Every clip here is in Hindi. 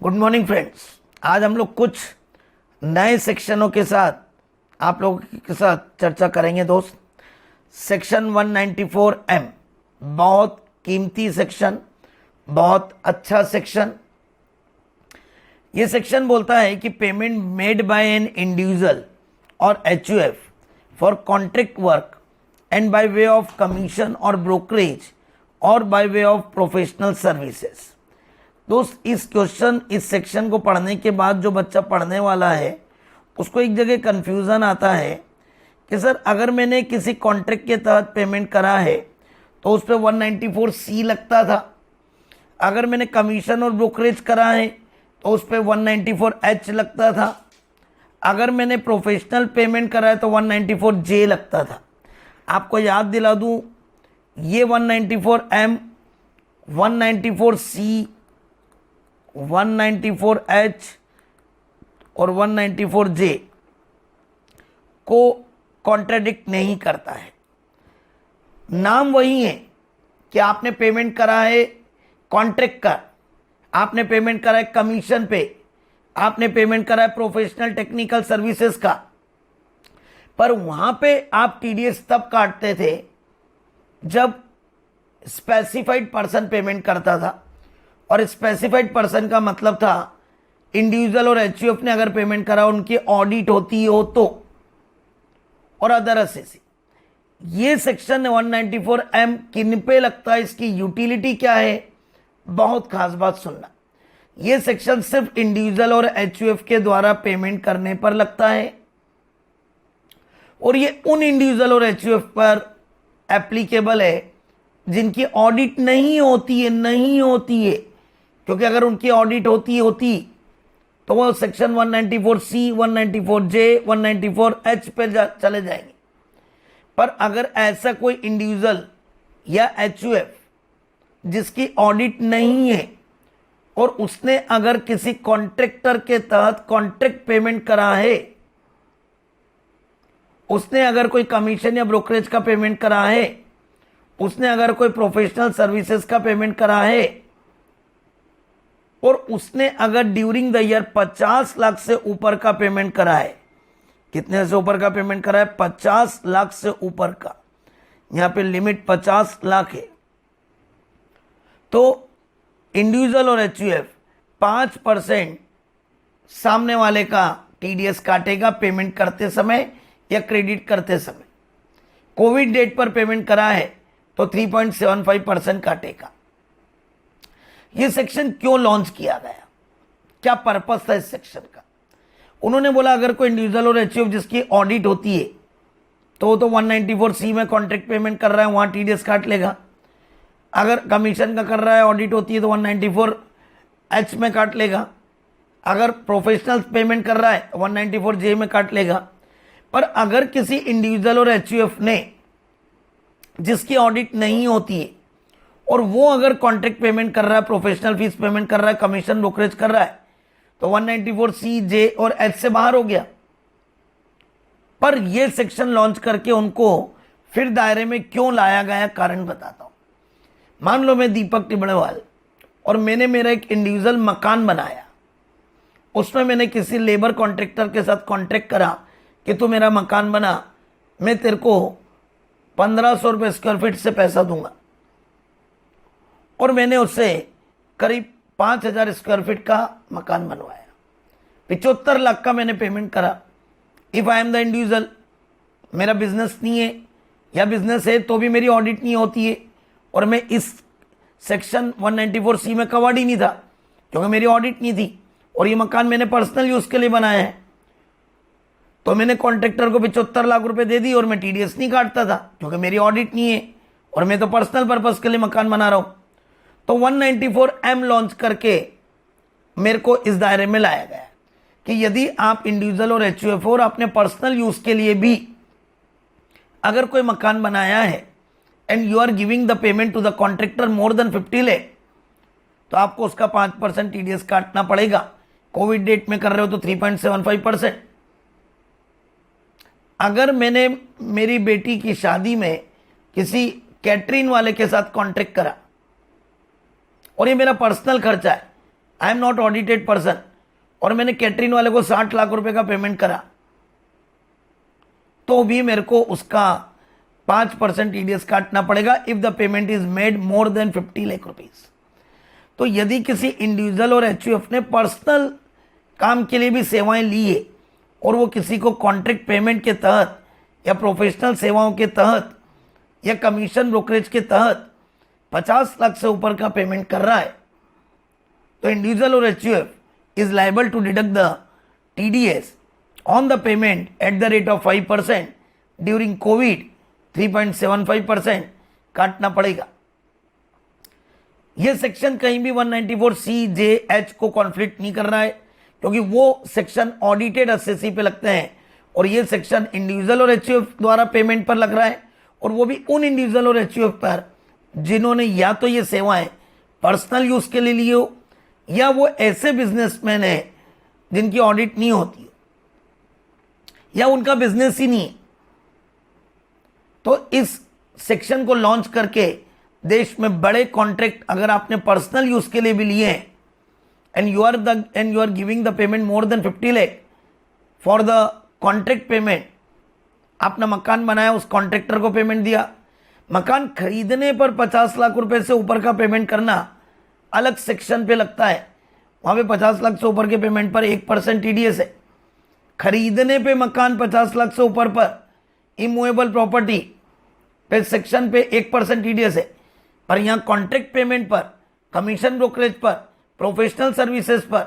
Good morning friends. आज हम लोग कुछ नए सेक्शनों के साथ आप लोगों के साथ चर्चा करेंगे दोस्त। सेक्शन 194M बहुत कीमती सेक्शन, बहुत अच्छा सेक्शन। ये सेक्शन बोलता है कि payment made by an individual और HUF for contract work and by way of commission और ब्रोकरेज और by way of professional services. दोस्त, इस सेक्शन को पढ़ने के बाद जो बच्चा पढ़ने वाला है उसको एक जगह कन्फ्यूज़न आता है कि सर अगर मैंने किसी कॉन्ट्रैक्ट के तहत पेमेंट करा है तो उस पर 194C लगता था, अगर मैंने कमीशन और ब्रोकरेज करा है तो उस पर 194H लगता था, अगर मैंने प्रोफेशनल पेमेंट करा है तो 194J लगता था। आपको याद दिला दूं, ये 194M, 194C, 194H और 194J को कॉन्ट्राडिक्ट नहीं करता है। नाम वही है कि आपने पेमेंट करा है कॉन्ट्रैक्ट का, आपने पेमेंट करा है कमीशन पे, आपने पेमेंट करा है प्रोफेशनल टेक्निकल सर्विसेज का, पर वहां पे आप टीडीएस तब काटते थे जब स्पेसिफाइड पर्सन पेमेंट करता था। और स्पेसिफाइड पर्सन का मतलब था इंडिविजुअल और एचयूएफ ने अगर पेमेंट करा उनकी ऑडिट होती हो तो, और अदर से। ये सेक्शन 194M किन पे लगता है, इसकी यूटिलिटी क्या है, बहुत खास बात सुनना। ये सेक्शन सिर्फ इंडिविजुअल और एचयूएफ के द्वारा पेमेंट करने पर लगता है और ये उन इंडिविजुअल और एचयूएफ पर एप्लीकेबल है जिनकी ऑडिट नहीं होती है, क्योंकि अगर उनकी ऑडिट होती तो वो सेक्शन 194C, 194J, 194H पे चले जाएंगे। पर अगर ऐसा कोई इंडिविजुअल या एचयूएफ जिसकी ऑडिट नहीं है और उसने अगर किसी कॉन्ट्रैक्टर के तहत कॉन्ट्रैक्ट पेमेंट करा है, उसने अगर कोई कमीशन या ब्रोकरेज का पेमेंट करा है, उसने अगर कोई प्रोफेशनल सर्विसेज का पेमेंट करा है और उसने अगर ड्यूरिंग द ईयर 50 लाख से ऊपर का पेमेंट करा है, कितने से ऊपर का पेमेंट करा है, 50 लाख से ऊपर का, यहां पे लिमिट 50 लाख है, तो इंडिविजुअल और एचयूएफ 5% सामने वाले का टीडीएस काटेगा पेमेंट करते समय या क्रेडिट करते समय। कोविड डेट पर पेमेंट करा है तो 3.75% काटेगा। ये सेक्शन क्यों लॉन्च किया गया, क्या पर्पस था इस सेक्शन का? उन्होंने बोला अगर कोई इंडिविजुअल और एचयूएफ जिसकी ऑडिट होती है तो वो तो 194C में कॉन्ट्रैक्ट पेमेंट कर रहा है, वहां टीडीएस काट लेगा। अगर कमीशन का कर रहा है, ऑडिट होती है तो 194H में काट लेगा। अगर प्रोफेशनल पेमेंट कर रहा है 194J में काट लेगा। पर अगर किसी इंडिविजुअल और एचयूएफ ने जिसकी ऑडिट नहीं होती है और वो अगर कॉन्ट्रैक्ट पेमेंट कर रहा है, प्रोफेशनल फीस पेमेंट कर रहा है, कमीशन ब्रोकरेज कर रहा है, तो 194C, J और H से बाहर हो गया। पर ये सेक्शन लॉन्च करके उनको फिर दायरे में क्यों लाया गया, कारण बताता हूं। मान लो मैं दीपक टिबड़ेवाल और मैंने मेरा एक इंडिविजुअल मकान बनाया, उसमें मैंने किसी लेबर कॉन्ट्रैक्टर के साथ कॉन्ट्रैक्ट करा कि तू मेरा मकान बना, मैं तेरे को 1500 रुपये स्क्वायर फीट से पैसा दूंगा, और मैंने उससे करीब 5000 स्क्वायर फीट का मकान बनवाया, 75 लाख का मैंने पेमेंट करा। If I am the individual, मेरा बिजनेस नहीं है या बिजनेस है तो भी मेरी ऑडिट नहीं होती है और मैं इस सेक्शन 194C में कवर्ड ही नहीं था क्योंकि मेरी ऑडिट नहीं थी, और ये मकान मैंने पर्सनल यूज के लिए बनाया है, तो मैंने कॉन्ट्रैक्टर को 75 लाख रुपए दे दी और मैं टीडीएस नहीं काटता था क्योंकि मेरी ऑडिट नहीं है और मैं तो पर्सनल पर्पस के लिए मकान बना रहा हूं। तो 194M लॉन्च करके मेरे को इस दायरे में लाया गया कि यदि आप इंडिविजुअल और एचयूएफ और अपने पर्सनल यूज के लिए भी अगर कोई मकान बनाया है and you are giving the payment to the contractor more than 50 lakh, तो आपको उसका 5% टीडीएस काटना पड़ेगा। कोविड डेट में कर रहे हो तो 3.75%। अगर मैंने मेरी बेटी की शादी में किसी कैटरिंग वाले के साथ कॉन्ट्रैक्ट करा और ये मेरा पर्सनल खर्चा है, I am not audited person और मैंने कैटरिंग वाले को 60 लाख रुपए का पेमेंट करा, तो भी मेरे को उसका 5% टीडीएस काटना पड़ेगा if the payment is made more than 50 lakh rupees. तो यदि किसी इंडिविजुअल और एचयूएफ ने पर्सनल काम के लिए भी सेवाएं ली है और वो किसी को कॉन्ट्रैक्ट पेमेंट के तहत या प्रोफेशनल सेवाओं के तहत या कमीशन ब्रोकरेज के तहत 50 लाख से ऊपर का पेमेंट कर रहा है, तो इंडिविजुअल और HUF is liable to deduct the TDS on the payment at the rate of 5%, during Covid 3.75% काटना पड़ेगा। यह सेक्शन कहीं भी 194C(j)(h) को कॉन्फ्लिक्ट नहीं कर रहा है, क्योंकि वो सेक्शन ऑडिटेड असेसी पे लगते हैं और ये सेक्शन इंडिविजुअल और एचयूएफ द्वारा पेमेंट पर लग रहा है, और वो भी उन इंडिविजुअल और एचयूएफ पर जिन्होंने या तो ये सेवाएं पर्सनल यूज के लिए ली हो या वो ऐसे बिजनेसमैन हैं जिनकी ऑडिट नहीं होती या उनका बिजनेस ही नहीं है। तो इस सेक्शन को लॉन्च करके देश में बड़े कॉन्ट्रैक्ट अगर आपने पर्सनल यूज के लिए भी लिए हैं and you are giving the payment more than 50 lakh for the contract payment, आपने मकान बनाया, उस कॉन्ट्रैक्टर को पेमेंट दिया, मकान खरीदने पर 50 लाख रुपए से ऊपर का पेमेंट करना अलग सेक्शन पे लगता है, वहां पे 50 लाख से ऊपर के पेमेंट पर 1% टीडीएस है। खरीदने पे मकान 50 लाख से ऊपर पर इमूवेबल प्रॉपर्टी पे सेक्शन पे 1% टीडीएस है, पर यहाँ कॉन्ट्रैक्ट पेमेंट पर, कमीशन ब्रोकरेज पर, प्रोफेशनल सर्विसेज पर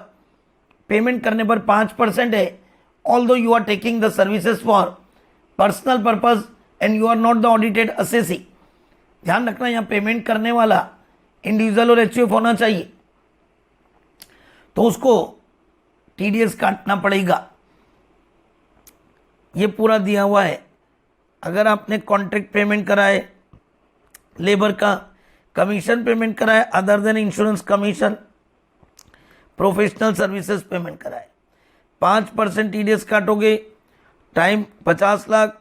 पेमेंट करने पर 5% है, although you are taking the services for personal purpose and you are not the audited assessee. ध्यान रखना, यहाँ पेमेंट करने वाला इंडिविजुअल और एचयूएफ होना चाहिए, तो उसको टीडीएस काटना पड़ेगा। ये पूरा दिया हुआ है। अगर आपने कॉन्ट्रैक्ट पेमेंट कराए, लेबर का कमीशन पेमेंट कराए other than insurance commission, professional services payment कराए, 5% टीडीएस काटोगे। Time 50 lakh,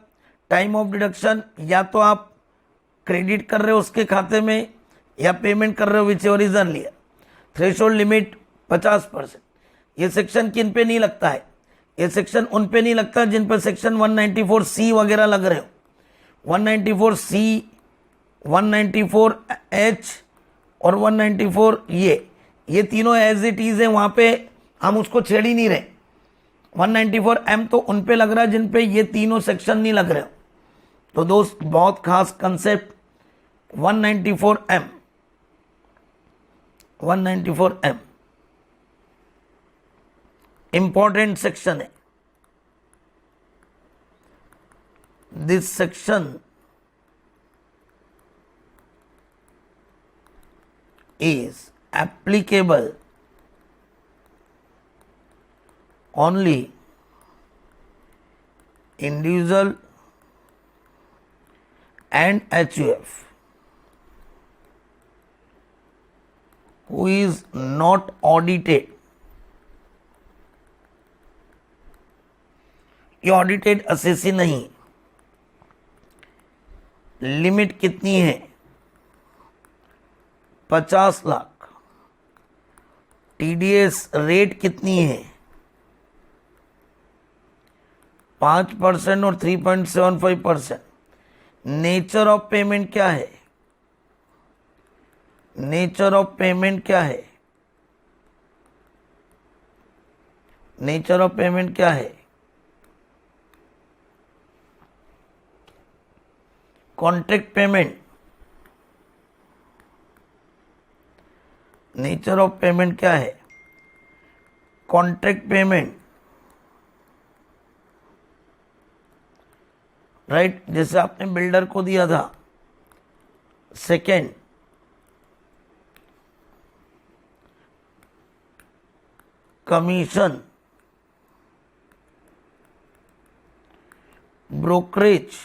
time of deduction या तो आप क्रेडिट कर रहे हो उसके खाते में या पेमेंट कर रहे हो, which ever is earlier. Threshold limit 50%। ये सेक्शन किन पे नहीं लगता है? ये सेक्शन उन पे नहीं लगता जिन पर सेक्शन 194C वगैरह लग रहे हो। 194C, 194H और 194 ये तीनों एज इट इज है, वहां पे हम उसको छेड़ ही नहीं रहे। 194M तो उन पे लग रहा है जिन पे ये तीनों सेक्शन नहीं लग रहे हो। तो दोस्त, बहुत खास concept 194M, 194M important section है। This section is applicable only individual and HUF who is not audited। ये ऑडिटेड असेसी नहीं। लिमिट कितनी है? 50 लाख। टीडीएस रेट कितनी है? 5% और 3.75%। नेचर ऑफ पेमेंट क्या है? नेचर ऑफ पेमेंट क्या है? नेचर ऑफ पेमेंट क्या है? Contract payment. Nature of payment क्या है? कॉन्ट्रैक्ट पेमेंट, राइट, जैसे आपने बिल्डर को दिया था। Second, commission, brokerage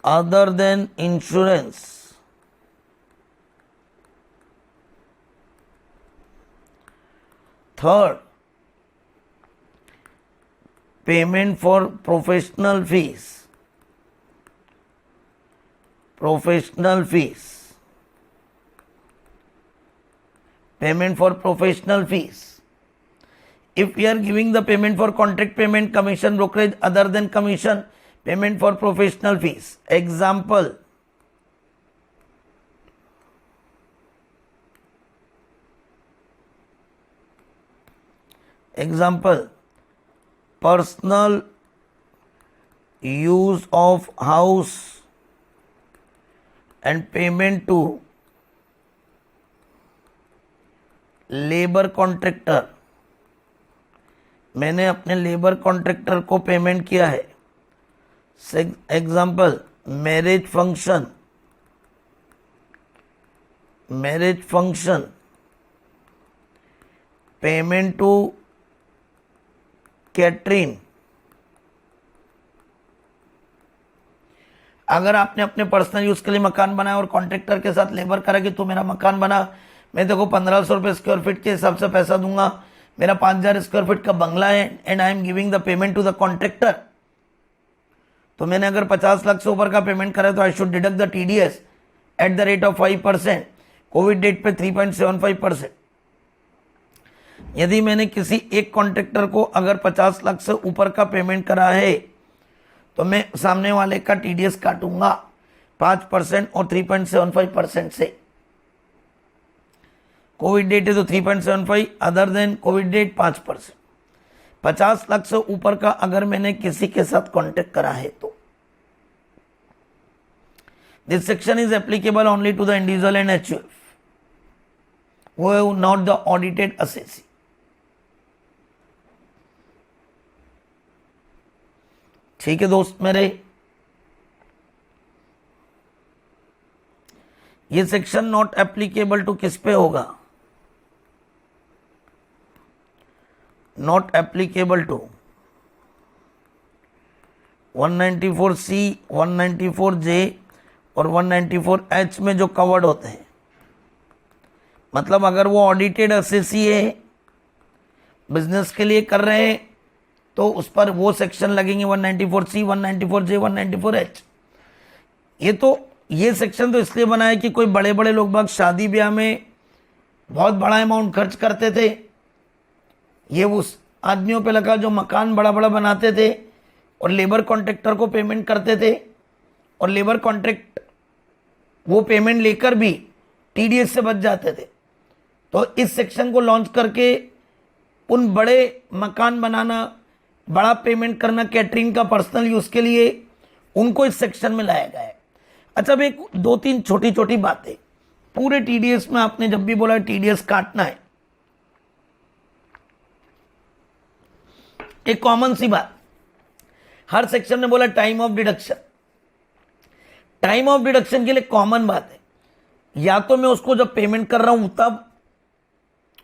other than insurance, third, payment for professional fees, payment for professional fees. If we are giving the payment for contract payment, commission, brokerage other than commission, payment for professional fees. Example, personal use of house and payment to labour contractor, मैंने अपने लेबर कॉन्ट्रैक्टर को पेमेंट किया है. Example, marriage function payment to catering. अगर आपने अपने पर्सनल यूज के लिए मकान बनाया और कॉन्ट्रैक्टर के साथ लेबर करा कि तू मेरा मकान बना, मैं देखो 1500 रुपये स्क्वायर फीट के हिसाब से पैसा दूंगा, मेरा 5000 स्क्वायर फीट का बंगला है and I am giving the payment to the contractor, तो मैंने अगर 50 लाख से ऊपर का पेमेंट करा तो I should deduct the TDS at the rate of 5%. Covid date पे 3.75%. यदि मैंने किसी एक कॉन्ट्रैक्टर को अगर 50 लाख से ऊपर का पेमेंट करा है तो मैं सामने वाले का टीडीएस काटूंगा 5% और 3.75% से. कोविड डेट है तो 3.75, other than Covid date 5%. 50 lakh से ऊपर का अगर मैंने किसी के साथ कॉन्टेक्ट करा है तो this section is applicable only to the individual and HUF who have not the audited assessee. ठीक है दोस्त मेरे, ये सेक्शन नॉट एप्लीकेबल टू किस पे होगा? Not applicable to 194C, 194J और 194H में जो कवर्ड होते हैं. मतलब अगर वो ऑडिटेड एसएससी है, बिजनेस के लिए कर रहे हैं, तो उस पर वो सेक्शन लगेंगे 194C, 194J, 194H. ये सेक्शन तो इसलिए बना है कि कोई बड़े बड़े लोग बाग शादी ब्याह में बहुत बड़ा अमाउंट खर्च करते थे, ये उस आदमियों पे लगा जो मकान बड़ा बड़ा बनाते थे और लेबर कॉन्ट्रैक्टर को पेमेंट करते थे, और लेबर कॉन्ट्रैक्ट वो पेमेंट लेकर भी टीडीएस से बच जाते थे. तो इस सेक्शन को लॉन्च करके उन बड़े मकान बनाना, बड़ा पेमेंट करना कैटरिंग का पर्सनल यूज के लिए, उनको इस सेक्शन में लाया गया है. अच्छा, अब एक 2-3 छोटी छोटी बातें. पूरे टीडीएस में आपने जब भी बोला टीडीएस काटना है, एक कॉमन सी बात, हर सेक्शन ने बोला time of deduction. Time of deduction के लिए कॉमन बात है, या तो मैं उसको जब पेमेंट कर रहा हूं तब,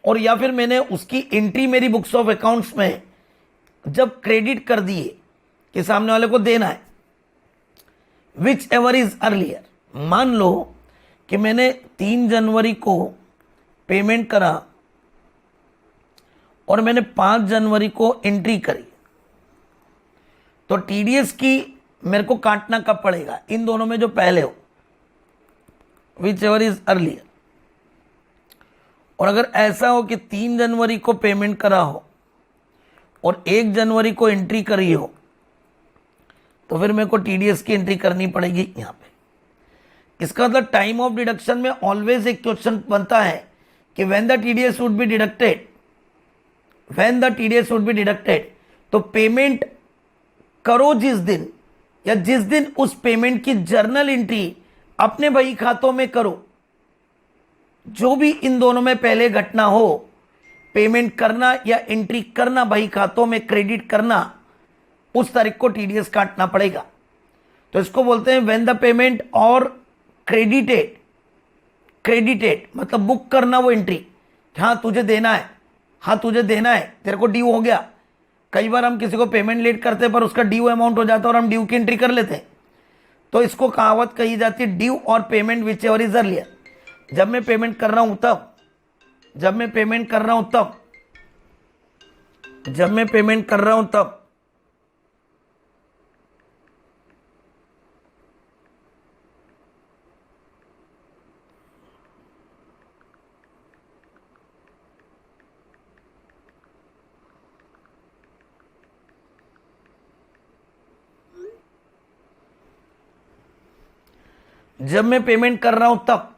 और या फिर मैंने उसकी एंट्री मेरी बुक्स ऑफ अकाउंट्स में जब क्रेडिट कर दिए कि सामने वाले को देना है. Which ever is earlier. मान लो कि मैंने 3 जनवरी को पेमेंट करा और मैंने 5 जनवरी को एंट्री करी, तो टीडीएस की मेरे को काटना कब पड़ेगा? इन दोनों में जो पहले हो, विच एवर इज अर्लियर. और अगर ऐसा हो कि 3 जनवरी को पेमेंट करा हो और 1 जनवरी को एंट्री करी हो, तो फिर मेरे को टीडीएस की एंट्री करनी पड़ेगी यहां पे. इसका मतलब टाइम ऑफ डिडक्शन में ऑलवेज एक क्वेश्चन बनता है कि when the TDS would be deducted, when the TDS would be deducted. तो पेमेंट करो जिस दिन, या जिस दिन उस पेमेंट की जर्नल एंट्री अपने बही खातों में करो, जो भी इन दोनों में पहले घटना हो, पेमेंट करना या एंट्री करना बही खातों में, क्रेडिट करना, उस तारीख को टीडीएस काटना पड़ेगा. तो इसको बोलते हैं व्हेन द पेमेंट और क्रेडिटेड. क्रेडिटेड मतलब बुक करना वो एंट्री, हाँ तुझे देना है, हाँ तुझे देना है, तेरे को ड्यू हो गया. कई बार हम किसी को पेमेंट लेट करते हैं पर उसका ड्यू अमाउंट हो जाता है और हम ड्यू की एंट्री कर लेते हैं. तो इसको कहावत कही जाती है ड्यू और payment which ever is earlier. जब मैं पेमेंट कर रहा हूं तब, जब मैं पेमेंट कर रहा हूं तब, जब मैं पेमेंट कर रहा हूं तब जब मैं पेमेंट कर रहा हूं तब,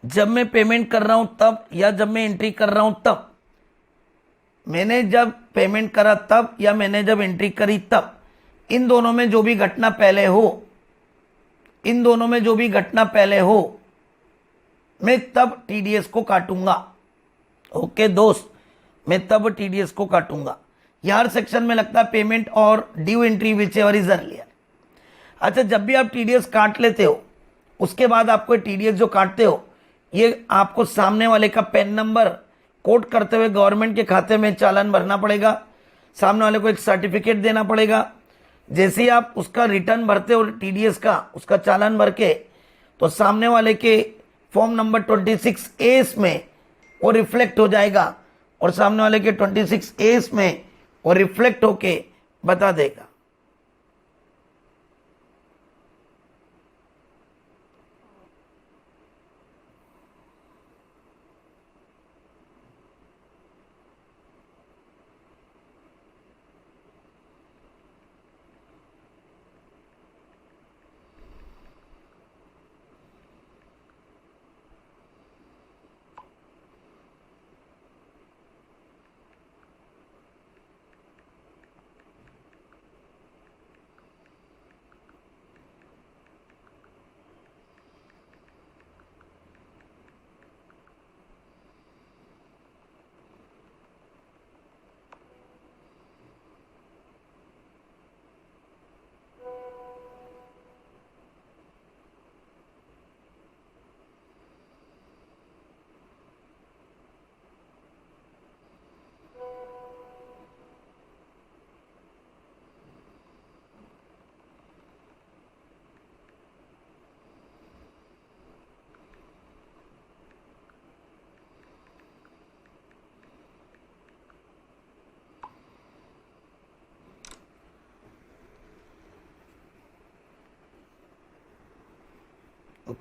जब मैं पेमेंट कर रहा हूं तब, या जब मैं एंट्री कर रहा हूं तब, मैंने जब पेमेंट करा तब या मैंने जब एंट्री करी तब, इन दोनों में जो भी घटना पहले हो, इन दोनों में जो भी घटना पहले हो, मैं तब टीडीएस को काटूंगा। ओके दोस्त, मैं तब टीडीएस को काटूंगा। यह हर सेक्शन में लगता है पेमेंट और due entry which ever is earlier. अच्छा, जब भी आप टीडीएस काट लेते हो, उसके बाद आपको टीडीएस जो काटते हो, ये आपको सामने वाले का पैन नंबर कोट करते हुए गवर्नमेंट के खाते में चालान भरना पड़ेगा, सामने वाले को एक सर्टिफिकेट देना पड़ेगा। जैसे ही आप उसका रिटर्न भरते हो टीडीएस का, उसका चालान भर के, तो सामने वाले के फॉर्म नंबर 26A में वो रिफ्लेक्ट हो जाएगा और सामने वाले के 26A में वो रिफ्लेक्ट होके बता देगा।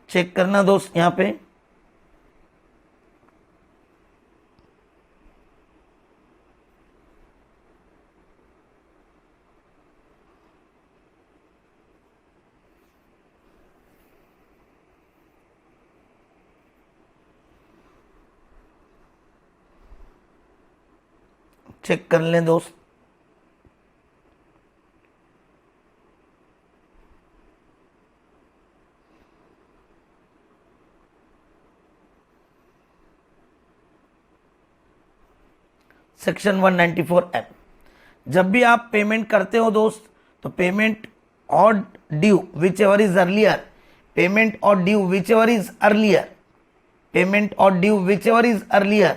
चेक करना दोस्त, यहां पे चेक कर लें दोस्त। सेक्शन 194M, जब भी आप पेमेंट करते हो दोस्त, तो पेमेंट और due whichever is earlier, payment और due whichever is earlier, payment और due whichever is earlier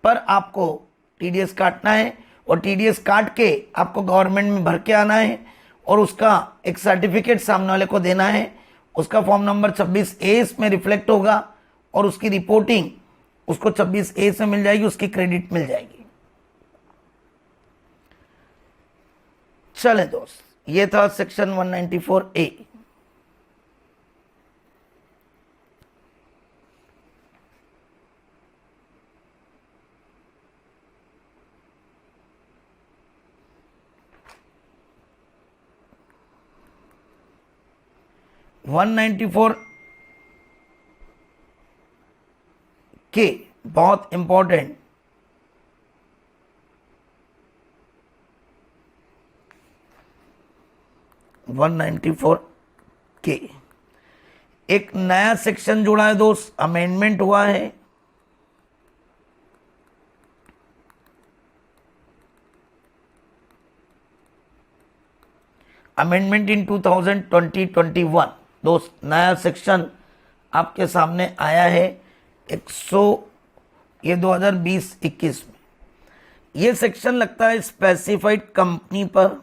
पर आपको टीडीएस काटना है, और टीडीएस काट के आपको गवर्नमेंट में भर के आना है और उसका एक सर्टिफिकेट सामने वाले को देना है। उसका फॉर्म नंबर 26A में रिफ्लेक्ट होगा और उसकी रिपोर्टिंग उसको 26A से मिल जाएगी, उसकी क्रेडिट मिल जाएगी। चले दोस्त, ये था सेक्शन 194A। के बहुत इंपॉर्टेंट, के एक नया सेक्शन जुड़ा है दोस्त, अमेंडमेंट हुआ है। अमेंडमेंट इन 2020-21 दोस्त, नया सेक्शन आपके सामने आया है 2020-21 में। ये सेक्शन लगता है स्पेसिफाइड कंपनी पर,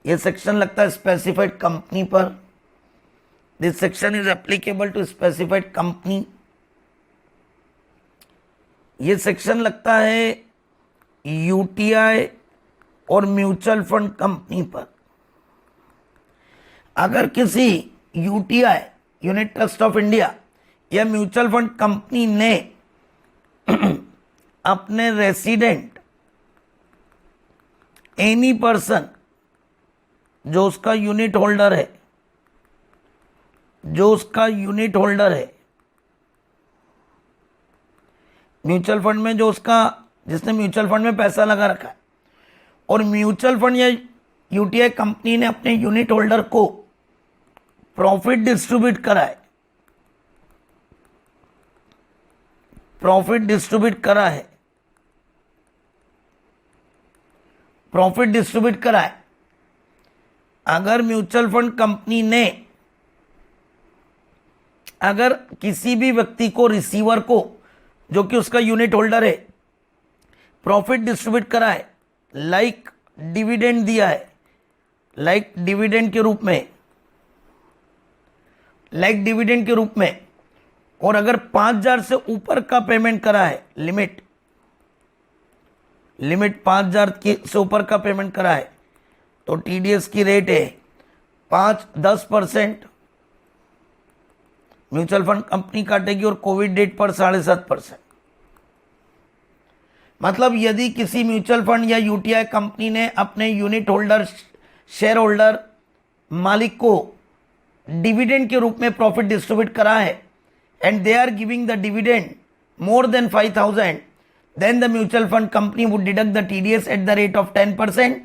ये सेक्शन लगता है स्पेसिफाइड कंपनी पर। This section is applicable to specified company. ये सेक्शन लगता है यूटीआई और म्यूचुअल फंड कंपनी पर। अगर किसी UTI, unit trust of India, या म्यूचुअल फंड कंपनी ने अपने रेसिडेंट एनी पर्सन जो उसका यूनिट होल्डर है, जो उसका यूनिट होल्डर है, म्यूचुअल फंड में जो उसका, जिसने म्यूचुअल फंड में पैसा लगा रखा है और म्यूचुअल फंड या यूटीआई कंपनी ने अपने यूनिट होल्डर को प्रॉफिट डिस्ट्रीब्यूट करा है, प्रॉफिट डिस्ट्रीब्यूट करा है, प्रॉफिट डिस्ट्रीब्यूट करा है। अगर म्यूचुअल फंड कंपनी ने अगर किसी भी व्यक्ति को, रिसीवर को, जो कि उसका यूनिट होल्डर है, प्रॉफिट डिस्ट्रीब्यूट करा है, लाइक डिविडेंड दिया है, लाइक डिविडेंड के रूप में, लाइक डिविडेंड के रूप में, और अगर 5,000 से ऊपर का पेमेंट करा है, लिमिट 5,000 से ऊपर का पेमेंट करा है, तो टीडीएस की रेट है 5-10%, म्यूचुअल फंड कंपनी काटेगी, और कोविड डेट पर 7.5%। मतलब यदि किसी म्यूचुअल फंड या यूटीआई कंपनी ने अपने यूनिट होल्डर, शेयर होल्डर, मालिक को डिविडेंड के रूप में प्रॉफिट डिस्ट्रीब्यूट करा है, and they are giving the dividend more than 5,000, then the mutual fund company would deduct the TDS at the rate of 10%।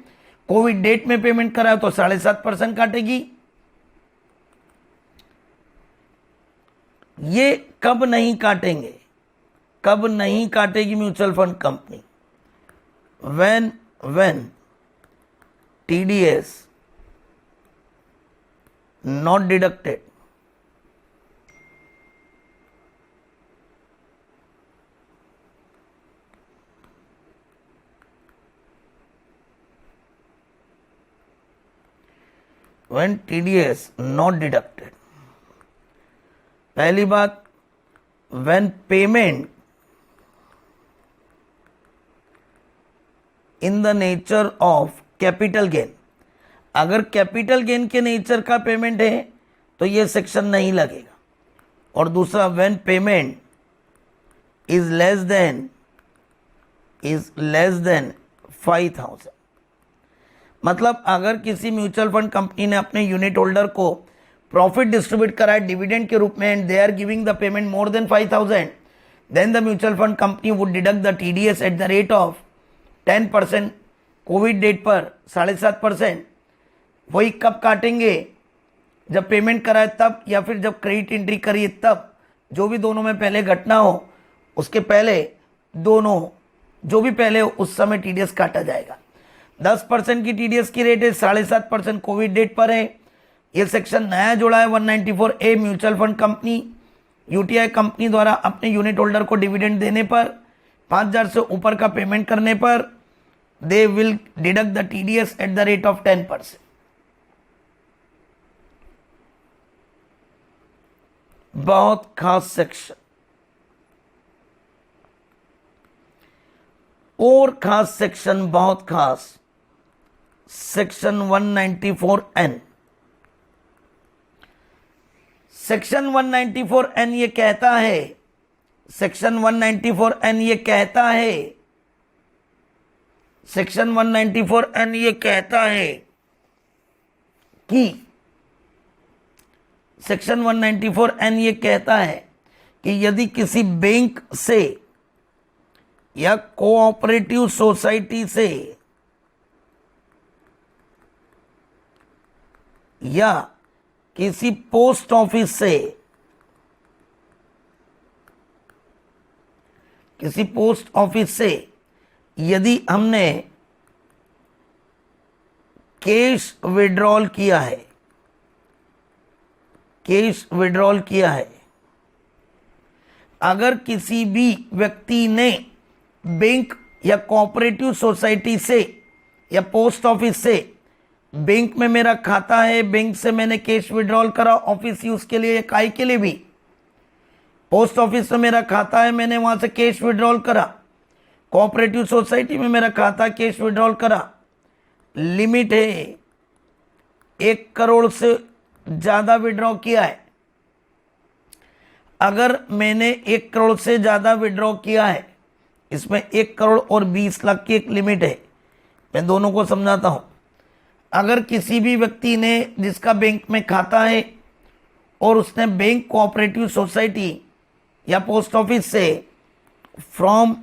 Covid date में पेमेंट करा है तो 7.5% काटेगी। ये कब नहीं काटेंगे, कब नहीं काटेगी mutual fund company? when TDS not deducted, when TDS not deducted, पहली बात, when payment in the nature of capital gain, अगर कैपिटल गेन के नेचर का पेमेंट है तो ये सेक्शन नहीं लगेगा। और दूसरा, when payment is less than 5,000, मतलब अगर किसी म्यूचुअल फंड कंपनी ने अपने यूनिट होल्डर को प्रॉफिट डिस्ट्रीब्यूट करा है डिविडेंड के रूप में, and they are giving the payment more than 5,000, then the mutual fund company would deduct the TDS at the rate of 10%, Covid date पर 7.5%। वही कब काटेंगे? जब पेमेंट कराए तब, या फिर जब क्रेडिट एंट्री करिए तब, जो भी दोनों में पहले घटना हो उसके पहले, दोनों जो भी पहले हो उस समय टीडीएस काटा जाएगा। 10% की टीडीएस की रेट है, 7.5% कोविड डेट पर है। ये सेक्शन नया जोड़ा है 194A, mutual fund company, UTI company द्वारा अपने यूनिट होल्डर को डिविडेंड देने पर, 5,000 से ऊपर का पेमेंट करने पर, दे will deduct the TDS at the rate of 10%। बहुत खास सेक्शन, और खास सेक्शन, बहुत खास सेक्शन 194N। सेक्शन 194N ये कहता है, सेक्शन 194N ये कहता है, सेक्शन 194N ये कहता है कि, सेक्शन 194N ये कहता है कि यदि किसी बैंक से या कोऑपरेटिव सोसाइटी से या किसी पोस्ट ऑफिस से, किसी पोस्ट ऑफिस से यदि हमने कैश विड्रॉल किया है, कैश विड्रॉल किया है, अगर किसी भी व्यक्ति ने बैंक या कोऑपरेटिव सोसाइटी से या पोस्ट ऑफिस से, बैंक में मेरा खाता है, बैंक से मैंने कैश विड्रॉल करा ऑफिस यूज के लिए, इकाई के लिए भी, पोस्ट ऑफिस में मेरा खाता है, मैंने वहां से कैश विड्रॉल करा, कोऑपरेटिव सोसाइटी में मेरा खाता, कैश विड्रॉल करा, लिमिट है 1 करोड़ से ज्यादा विड्रॉ किया है। अगर मैंने 1 करोड़ से ज्यादा विड्रॉ किया है, इसमें 1 करोड़ और 20 लाख की एक लिमिट है, मैं दोनों को समझाता हूं। अगर किसी भी व्यक्ति ने जिसका बैंक में खाता है और उसने बैंक कोऑपरेटिव सोसाइटी या पोस्ट ऑफिस से फ्रॉम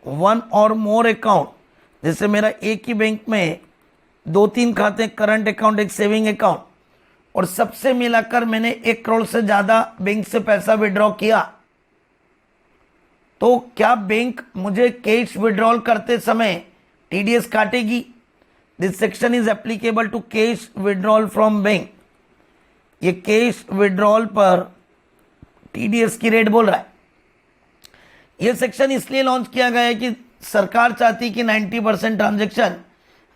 वन और मोर अकाउंट, जैसे मेरा एक ही बैंक में 2-3 खाते, करंट अकाउंट, एक सेविंग अकाउंट, और सबसे मिलाकर मैंने 1 करोड़ से ज़्यादा बैंक से पैसा विड्रॉ किया, तो क्या बैंक मुझे कैश विड्रॉल करते समय टीडीएस काटेगी? This section is applicable to cash withdrawal from bank. ये कैश विड्रॉल पर टीडीएस की रेट बोल रहा है। ये सेक्शन इसलिए लॉन्च किया गया है कि सरकार चाहती कि 90% ट्रांजैक्शन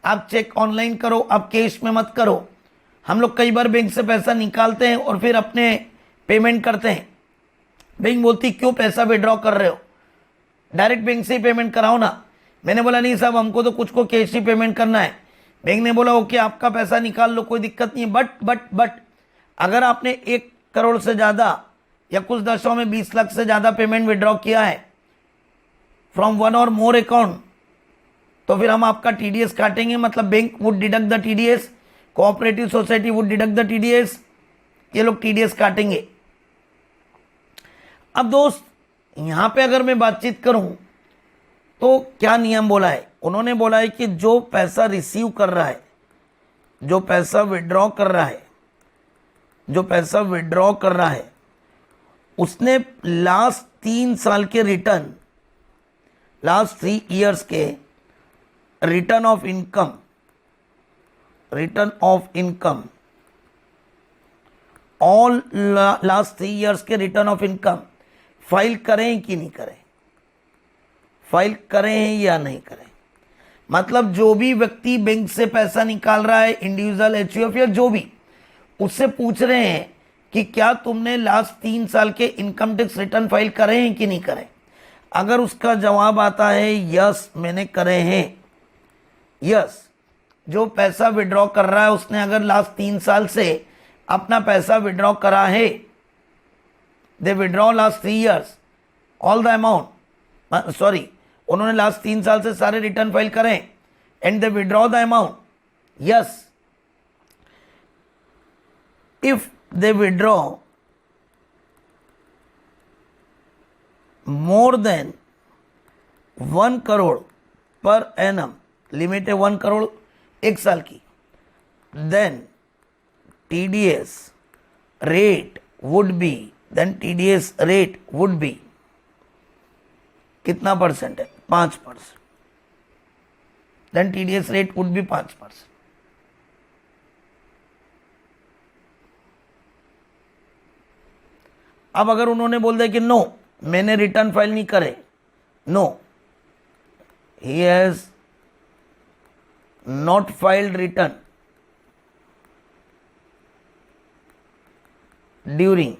आप चेक ऑनलाइन करो, आप कैश में मत करो। हम लोग कई बार बैंक से पैसा निकालते हैं और फिर अपने पेमेंट करते हैं। बैंक बोलती क्यों पैसा विड्रॉ कर रहे हो, डायरेक्ट बैंक से ही पेमेंट कराओ ना। मैंने बोला नहीं साहब, हमको तो कुछ को कैश ही पेमेंट करना है। बैंक ने बोला ओके, आपका पैसा निकाल लो, कोई दिक्कत नहीं है, बट अगर आपने 1 करोड़ से ज़्यादा या कुछ दशों में 20 लाख से ज़्यादा पेमेंट विड्रॉ किया है फ्रॉम वन और मोर अकाउंट, तो फिर हम आपका टीडीएस काटेंगे। मतलब bank would deduct the TDS, cooperative society would deduct the TDS, ये लोग टीडीएस काटेंगे। अब दोस्त, यहां पे अगर मैं बातचीत करूं तो क्या नियम बोला है? उन्होंने बोला है कि जो पैसा रिसीव कर रहा है, जो पैसा विड्रॉ कर रहा है, जो पैसा विड्रॉ कर रहा है, उसने लास्ट 3 साल के रिटर्न, लास्ट 3 ईयर्स के return of income, all last 3 years के रिटर्न ऑफ इनकम फाइल करें कि नहीं करें, फाइल करें या नहीं करें। मतलब जो भी व्यक्ति बैंक से पैसा निकाल रहा है, इंडिविजुअल, एचयूएफ या जो भी, उससे पूछ रहे हैं कि क्या तुमने लास्ट 3 साल के इनकम टैक्स रिटर्न फाइल करे हैं कि नहीं करें। अगर उसका जवाब आता है यस मैंने करे हैं, यस, जो पैसा विड्रॉ कर रहा है उसने अगर लास्ट 3 साल से अपना पैसा विड्रॉ करा है, they withdraw last 3 years all the amount, sorry, उन्होंने लास्ट 3 साल से सारे रिटर्न फाइल करें and they withdraw the amount, yes. If they withdraw more than 1 crore per annum, limit है 1 करोड़ 1 साल की, then TDS rate would be, कितना परसेंट है? 5%। Then TDS rate would be 5%। अब अगर उन्होंने बोल दिया कि नो मैंने रिटर्न फाइल नहीं करे, no, he has not filed return during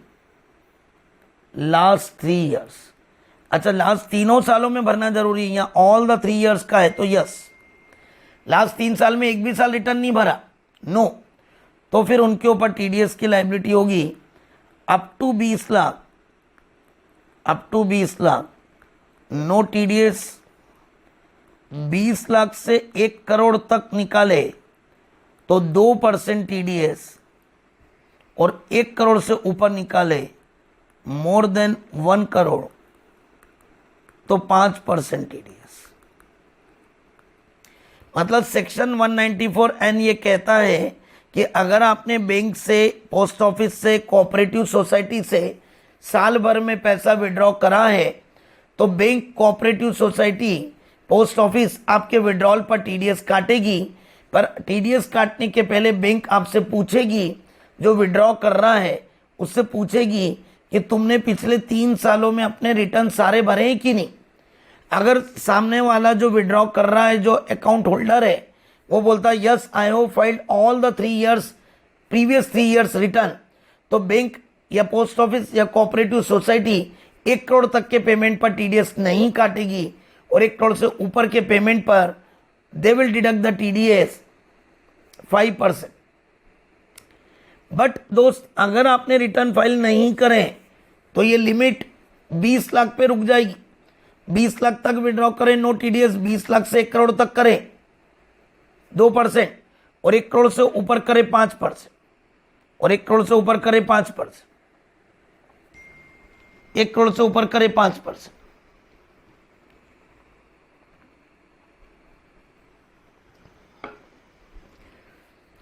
last 3 years. अच्छा, लास्ट 3 सालों में भरना जरूरी है, यहाँ ऑल द 3 ईयर्स का है तो यस। लास्ट 3 साल में एक भी साल रिटर्न नहीं भरा, नो, तो फिर उनके ऊपर टीडीएस की लायबिलिटी होगी up to 20 lakh, no TDS. 20 lakh से 1 करोड़ तक निकाले तो 2% टीडीएस, और 1 करोड़ से ऊपर निकाले मोर देन 1 करोड़ तो 5% टीडीएस। मतलब सेक्शन 194N ये कहता है कि अगर आपने बैंक से, पोस्ट ऑफिस से, कोऑपरेटिव सोसाइटी से साल भर में पैसा विड्रॉ करा है तो bank, cooperative society, post office आपके विड्रॉल पर टीडीएस काटेगी। पर टीडीएस काटने के पहले बैंक आपसे पूछेगी, जो विड्रॉ कर रहा है उससे पूछेगी कि तुमने पिछले 3 सालों में अपने रिटर्न सारे भरे हैं कि नहीं। अगर सामने वाला जो विड्रॉ कर रहा है, जो अकाउंट होल्डर है, वो बोलता है yes I have filed all the 3 years, previous 3 years return, तो बैंक या पोस्ट ऑफिस या कोऑपरेटिव सोसाइटी 1 करोड़ तक के पेमेंट पर टीडीएस नहीं काटेगी, और 1 करोड़ से ऊपर के पेमेंट पर दे will deduct the TDS 5%। But दोस्त, अगर आपने रिटर्न फाइल नहीं करें तो ये लिमिट 20 लाख पे रुक जाएगी। 20 लाख तक विड्रॉ करें नो टीडीएस, 20 लाख से 1 करोड़ तक करें 2%, और 1 करोड़ से ऊपर करे 5%, और 1 करोड़ से ऊपर करे 5%, 1 करोड़ से ऊपर करे 5%,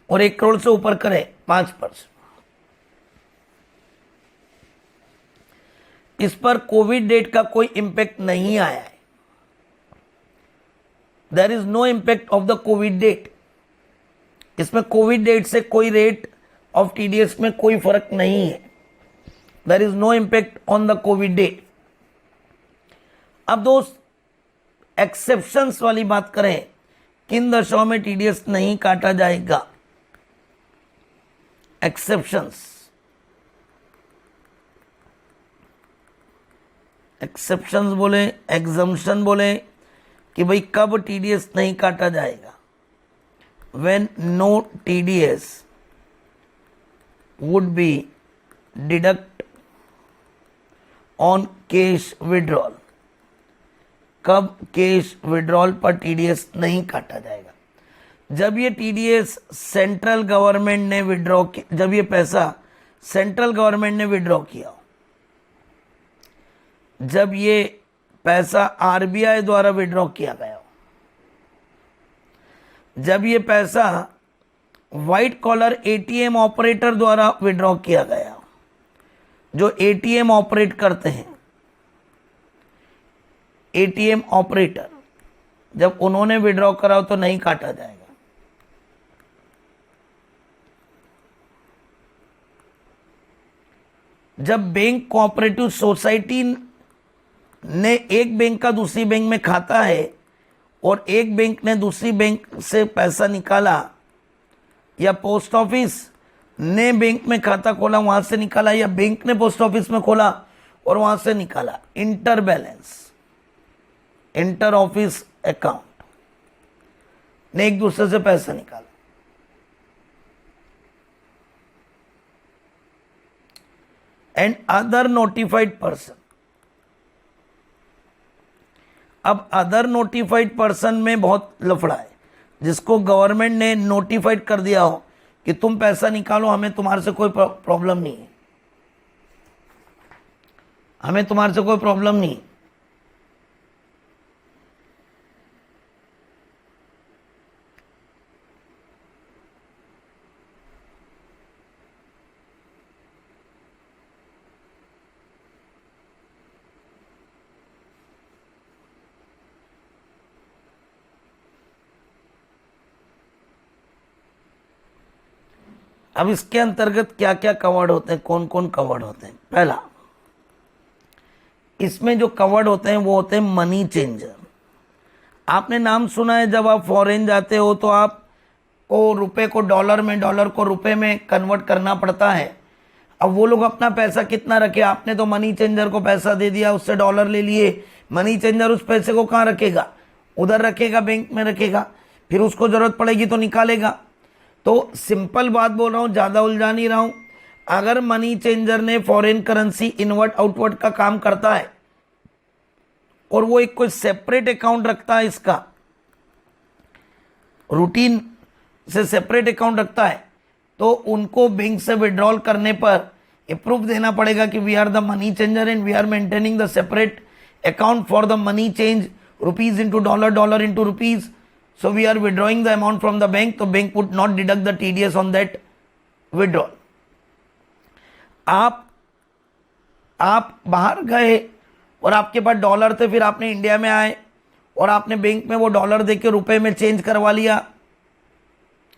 और 1 करोड़ से ऊपर करे 5%। इस पर कोविड डेट का कोई इंपैक्ट नहीं आया है। There is no impact of the Covid date. इसमें कोविड डेट से कोई रेट ऑफ टीडीएस में कोई फर्क नहीं है। There is no impact on the Covid date. अब दोस्त, एक्सेप्शंस वाली बात करें, किन दशाओं में टीडीएस नहीं काटा जाएगा? एक्सेप्शंस, एक्सेप्शंस बोले, एग्जम्पशन बोले कि भाई कब टीडीएस नहीं काटा जाएगा? When no TDS would be deduct on cash withdrawal. कब कैश विड्रॉल पर टीडीएस नहीं काटा जाएगा? जब ये टीडीएस सेंट्रल गवर्नमेंट ने विड्रॉ किया, जब ये पैसा सेंट्रल गवर्नमेंट ने विड्रॉ किया, जब ये पैसा आरबीआई द्वारा विड्रॉ किया गया, जब ये पैसा व्हाइट कॉलर एटीएम ऑपरेटर द्वारा विड्रॉ किया गया, जो एटीएम ऑपरेट करते हैं, एटीएम ऑपरेटर, जब उन्होंने विड्रॉ करा तो नहीं काटा जाएगा। जब बैंक कोऑपरेटिव सोसाइटी ने एक बैंक का दूसरी बैंक में खाता है और एक बैंक ने दूसरी बैंक से पैसा निकाला, या पोस्ट ऑफिस ने बैंक में खाता खोला वहां से निकाला, या बैंक ने पोस्ट ऑफिस में खोला और वहां से निकाला, inter balance, inter office account ने एक दूसरे से पैसा निकाला, एंड अदर नोटिफाइड पर्सन। अब अदर नोटिफाइड पर्सन में बहुत लफड़ा है। जिसको गवर्नमेंट ने नोटिफाइड कर दिया हो कि तुम पैसा निकालो, हमें तुम्हारे से कोई प्रॉब्लम नहीं है, हमें तुम्हारे से कोई प्रॉब्लम नहीं। अब इसके अंतर्गत क्या क्या कवर्ड होते हैं, कौन कौन कवर्ड होते हैं? पहला, इसमें जो कवर्ड होते हैं वो होते हैं मनी चेंजर। आपने नाम सुना है, जब आप फॉरेन जाते हो तो आपको रुपए को डॉलर में, डॉलर को रुपए में कन्वर्ट करना पड़ता है। अब वो लोग अपना पैसा कितना रखे? आपने तो मनी चेंजर को पैसा दे दिया, उससे डॉलर ले लिए, मनी चेंजर उस पैसे को कहाँ रखेगा? उधर रखेगा, बैंक में रखेगा, फिर उसको जरूरत पड़ेगी तो निकालेगा। तो सिंपल बात बोल रहा हूं, ज्यादा उलझा नहीं रहा हूं। अगर मनी चेंजर ने फॉरेन करेंसी इनवर्ट आउटवर्ट का काम करता है और वो एक कोई सेपरेट अकाउंट रखता है, इसका रूटीन से सेपरेट अकाउंट रखता है, तो उनको बैंक से विड्रॉल करने पर ये प्रूफ देना पड़ेगा कि we are the money changer and we are maintaining the separate account for the money change, rupees into dollar, dollar into rupees, so we are withdrawing the amount from the bank, तो bank would not deduct the TDS on that withdrawal। आप बाहर गए और आपके पास डॉलर थे, फिर आपने इंडिया में आए और आपने बैंक में वो डॉलर देके रुपए में चेंज करवा लिया,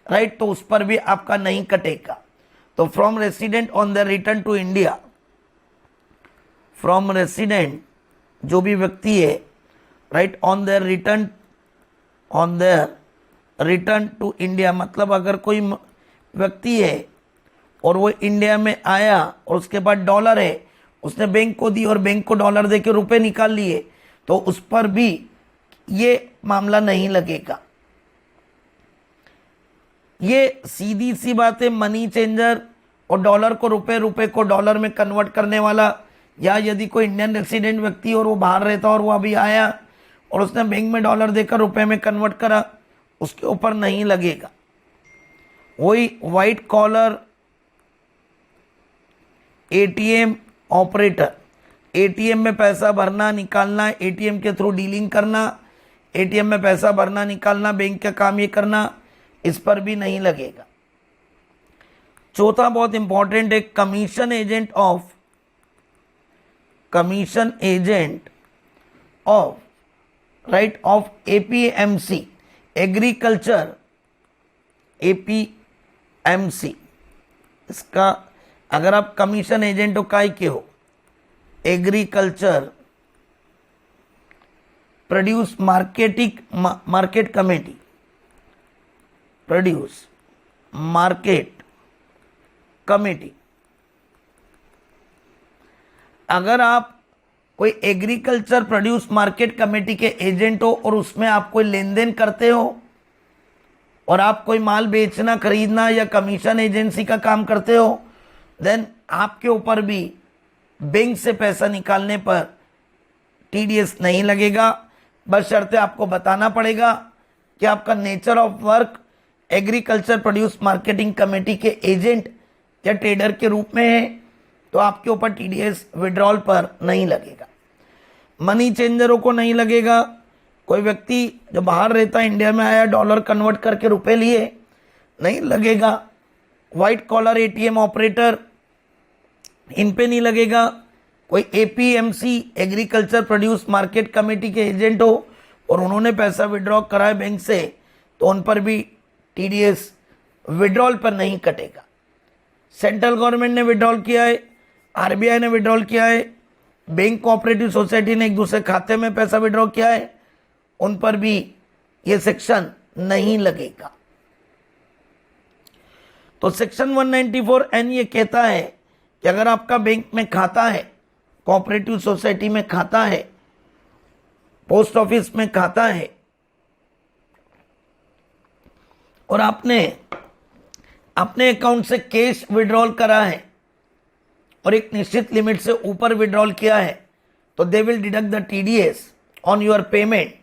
राइट, तो उस पर भी आपका नहीं कटेगा। तो from resident on the return to India, from resident जो भी व्यक्ति है, right, on their return to India, मतलब अगर कोई व्यक्ति है और वो इंडिया में आया और उसके पास डॉलर है, उसने बैंक को दी और बैंक को डॉलर देके रुपए निकाल लिए, तो उस पर भी ये मामला नहीं लगेगा। ये सीधी सी बात है। मनी चेंजर और डॉलर को रुपए, रुपए को डॉलर में कन्वर्ट करने वाला, या यदि कोई इंडियन रेसिडेंट व्यक्ति और वो बाहर रहता और वो अभी आया और उसने बैंक में डॉलर देकर रुपए में कन्वर्ट करा, उसके ऊपर नहीं लगेगा। वही white collar ATM operator, ATM में पैसा भरना निकालना, एटीएम के थ्रू डीलिंग करना, एटीएम में पैसा भरना निकालना, बैंक का काम ये करना, इस पर भी नहीं लगेगा। चौथा बहुत इंपॉर्टेंट है, commission agent of right of APMC, agriculture APMC. इसका अगर आप कमीशन एजेंट हो काय के हो, agriculture produce market committee, produce market committee. अगर आप कोई एग्रीकल्चर प्रोड्यूस मार्केट कमेटी के एजेंट हो और उसमें आप कोई लेन देन करते हो और आप कोई माल बेचना खरीदना या कमीशन एजेंसी का काम करते हो, देन आपके ऊपर भी बैंक से पैसा निकालने पर टीडीएस नहीं लगेगा। बशर्ते आपको बताना पड़ेगा कि आपका nature of work agriculture produce marketing committee के एजेंट या ट्रेडर के रूप में है, तो आपके ऊपर टीडीएस विड्रॉल पर नहीं लगेगा। मनी चेंजरों को नहीं लगेगा। कोई व्यक्ति जो बाहर रहता है, इंडिया में आया, डॉलर कन्वर्ट करके रुपए लिए, नहीं लगेगा। वाइट कॉलर एटीएम ऑपरेटर, इन पे नहीं लगेगा। कोई APMC agriculture produce market committee के एजेंट हो और उन्होंने पैसा विड्रॉ कराया बैंक से, तो उन पर भी टीडीएस विड्रॉल पर नहीं कटेगा। सेंट्रल गवर्नमेंट ने विड्रॉल किया है, आरबीआई ने विड्रॉल किया है, बैंक कोऑपरेटिव सोसाइटी ने एक दूसरे खाते में पैसा विड्रॉ किया है, उन पर भी ये सेक्शन नहीं लगेगा। तो सेक्शन 194N ये कहता है कि अगर आपका बैंक में खाता है, कोऑपरेटिव सोसाइटी में खाता है, पोस्ट ऑफिस में खाता है और आपने अपने अकाउंट से कैश विड्रॉल करा है और एक निश्चित लिमिट से ऊपर विड्रॉल किया है, तो they will deduct the TDS on your payment.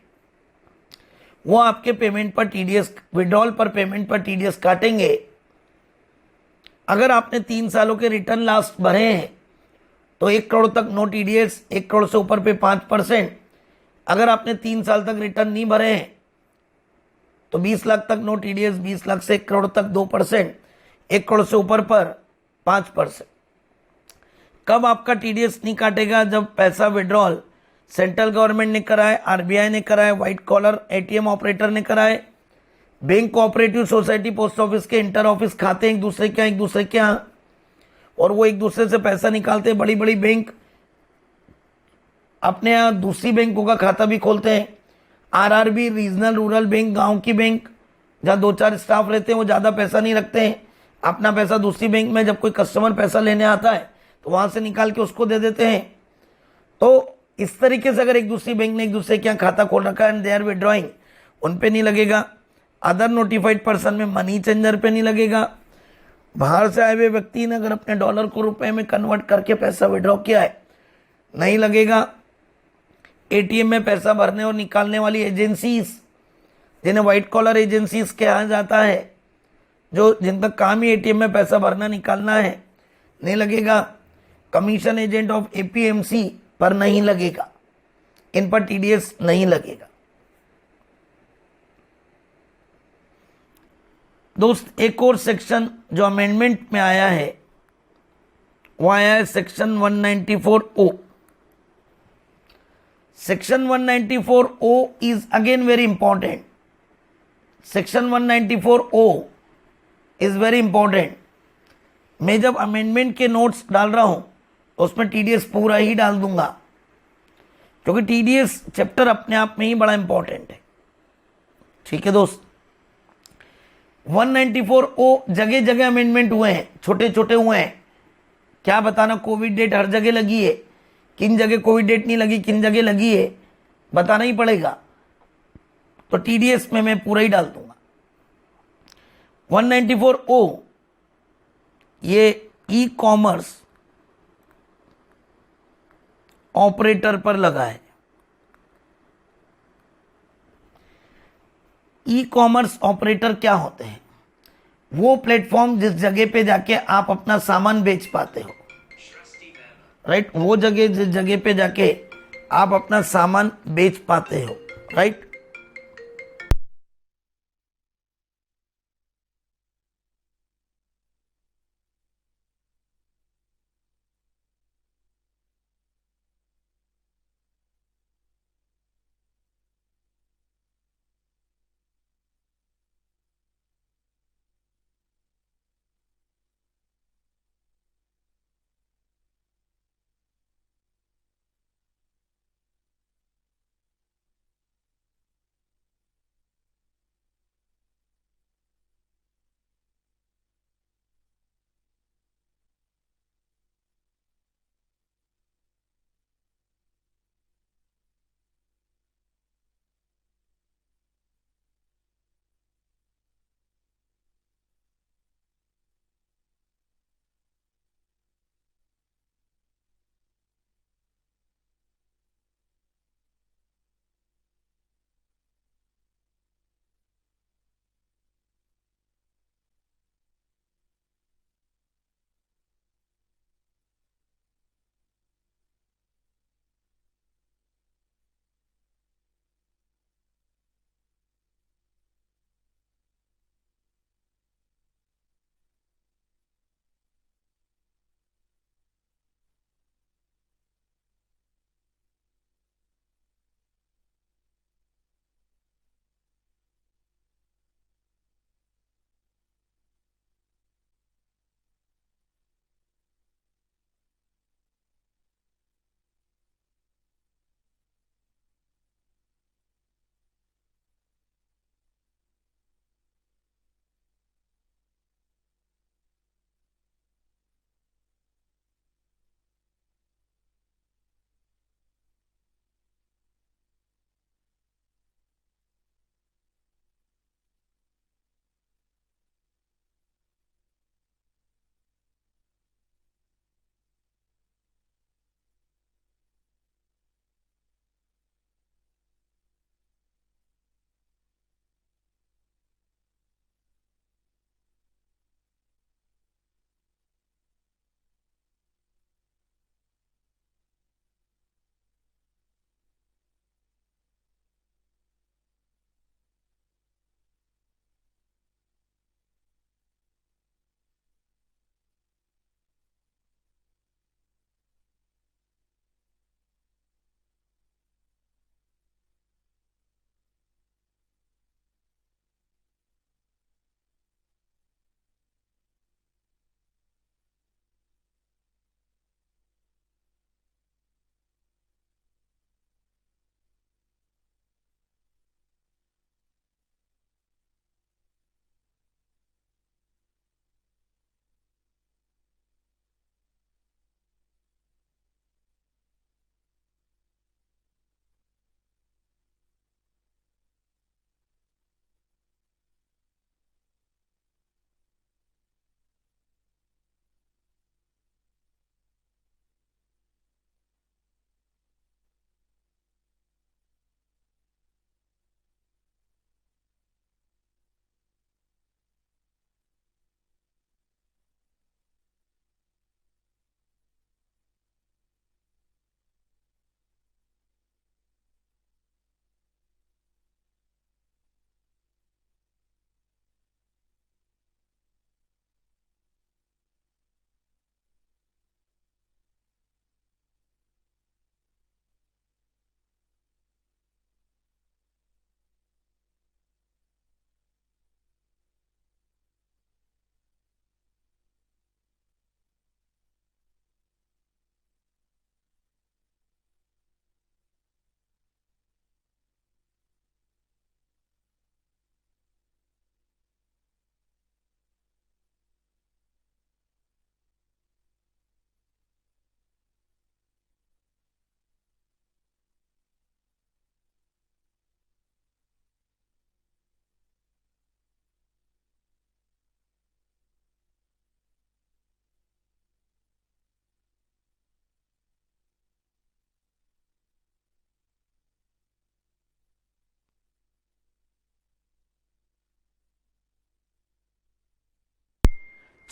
वो आपके पेमेंट पर टीडीएस, विड्रॉल पर पेमेंट पर टीडीएस काटेंगे। अगर आपने 3 सालों के रिटर्न लास्ट भरे हैं तो 1 करोड़ तक नो टीडीएस, 1 करोड़ से ऊपर पे 5%। अगर आपने 3 साल तक रिटर्न नहीं भरे हैं तो 20 लाख तक नो टीडीएस, 20 लाख से 1 करोड़ तक 2%, 1 करोड़ से ऊपर पर 5%। कब आपका टीडीएस नहीं काटेगा? जब पैसा विड्रॉल सेंट्रल गवर्नमेंट ने कराए, आरबीआई ने कराए, व्हाइट कॉलर एटीएम ऑपरेटर ने कराए, bank cooperative society post office के इंटर ऑफिस खाते एक दूसरे के यहाँ और वो एक दूसरे से पैसा निकालते हैं। बड़ी बड़ी बैंक अपने यहाँ दूसरी बैंकों का खाता भी खोलते हैं। आरआरबी, रीजनल रूरल बैंक, गांव की बैंक जहाँ 2-4 स्टाफ रहते हैं, वो ज़्यादा पैसा नहीं रखते हैं, अपना पैसा दूसरी बैंक में, जब कोई कस्टमर पैसा लेने आता है तो वहाँ से निकाल के उसको दे देते हैं। तो इस तरीके से अगर एक दूसरी बैंक ने एक दूसरे के यहाँ खाता खोल रखा है एंड दे आर विड्रॉइंग, उन पे नहीं लगेगा। अदर नोटिफाइड पर्सन में मनी चेंजर पे नहीं लगेगा। बाहर से आए हुए व्यक्ति ने अगर अपने डॉलर को रुपए में कन्वर्ट करके पैसा विड्रॉ किया है, नहीं लगेगा। एटीएम में पैसा भरने और निकालने वाली एजेंसीज, जिन्हें व्हाइट कॉलर एजेंसीज कहा जाता है, जो जिनका काम ही एटीएम में पैसा भरना निकालना है, नहीं लगेगा। कमीशन एजेंट ऑफ एपीएमसी पर नहीं लगेगा, इन पर टीडीएस नहीं लगेगा। दोस्त, एक और सेक्शन जो अमेंडमेंट में आया है वो आया है section 194O। Section 194O is again very important. Section 194O is very important. मैं जब अमेंडमेंट के नोट्स डाल रहा हूं तो उसमें टीडीएस पूरा ही डाल दूंगा, क्योंकि टीडीएस चैप्टर अपने आप में ही बड़ा इंपॉर्टेंट है। ठीक है दोस्त, 194O जगह जगह अमेंडमेंट हुए हैं, छोटे छोटे हुए हैं। क्या बताना, कोविड डेट हर जगह लगी है, किन जगह कोविड डेट नहीं लगी, किन जगह लगी है, बताना ही पड़ेगा। तो टीडीएस में मैं पूरा ही डाल दूंगा। 194O ये ई कॉमर्स ऑपरेटर पर लगा है। ई कॉमर्स ऑपरेटर क्या होते हैं? वो प्लेटफॉर्म जिस जगह पे जाके आप अपना सामान बेच पाते हो, राइट? वो जगह जिस जगह पे जाके आप अपना सामान बेच पाते हो, राइट?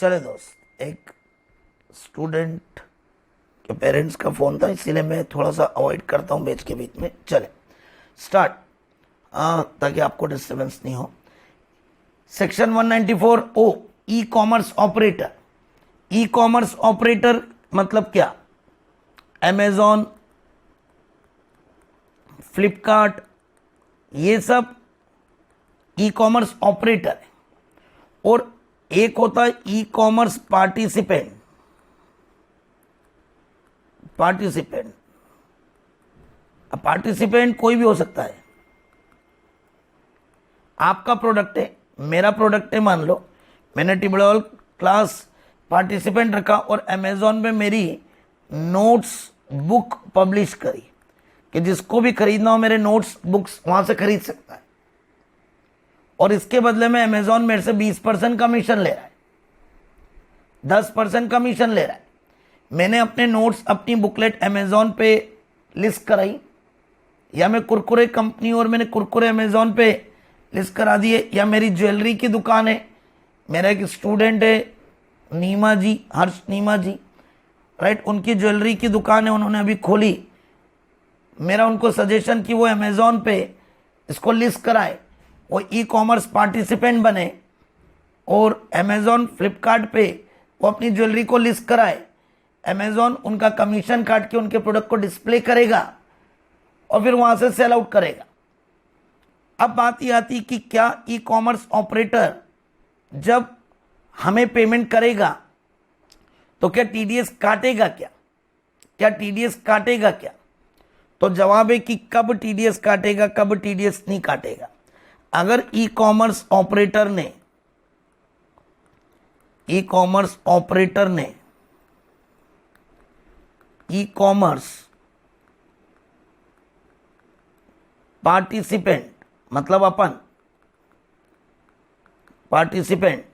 चले दोस्त, एक स्टूडेंट के पेरेंट्स का फ़ोन था, इसीलिए मैं थोड़ा सा अवॉइड करता हूँ बीच के बीच में। चले स्टार्ट, ताकि आपको डिस्टर्बेंस नहीं हो। Section 194 O, e commerce operator. E commerce operator मतलब क्या? अमेजॉन, फ्लिपकार्ट, ये सब ई कॉमर्स ऑपरेटर है। और एक होता है ई कॉमर्स पार्टिसिपेंट। पार्टिसिपेंट कोई भी हो सकता है। आपका प्रोडक्ट है, मेरा प्रोडक्ट है, मान लो मैंने टिबड़ॉल क्लास पार्टिसिपेंट रखा और अमेजॉन में मेरी नोट्स बुक पब्लिश करी कि जिसको भी खरीदना हो मेरे नोट्स बुक्स वहां से खरीद सकता है, और इसके बदले में अमेजॉन मेरे से 20% कमीशन ले रहा है, 10% कमीशन ले रहा है। मैंने अपने नोट्स, अपनी बुकलेट अमेजॉन पे लिस्ट कराई, या मैं कुरकुरे कंपनी और मैंने कुरकुरे अमेजॉन पे लिस्ट करा दिए, या मेरी ज्वेलरी की दुकान है, मेरा एक स्टूडेंट है नीमा जी, हर्ष नीमा जी, राइट, उनकी ज्वेलरी की दुकान है, उन्होंने अभी खोली, मेरा उनको सजेशन कि वो अमेजॉन पे इसको लिस्ट कराए, वो ई कॉमर्स पार्टिसिपेंट बने और अमेजॉन फ्लिपकार्ट पे वो अपनी ज्वेलरी को लिस्ट कराए। अमेजॉन उनका कमीशन काट के उनके प्रोडक्ट को डिस्प्ले करेगा और फिर वहां से सेल आउट करेगा। अब बात ये आती कि क्या ई कॉमर्स ऑपरेटर जब हमें पेमेंट करेगा तो क्या टीडीएस काटेगा? क्या टीडीएस काटेगा क्या? तो जवाब है कि कब टीडीएस काटेगा, कब टीडीएस नहीं काटेगा। अगर ई कॉमर्स ऑपरेटर ने ई कॉमर्स पार्टिसिपेंट मतलब अपन पार्टिसिपेंट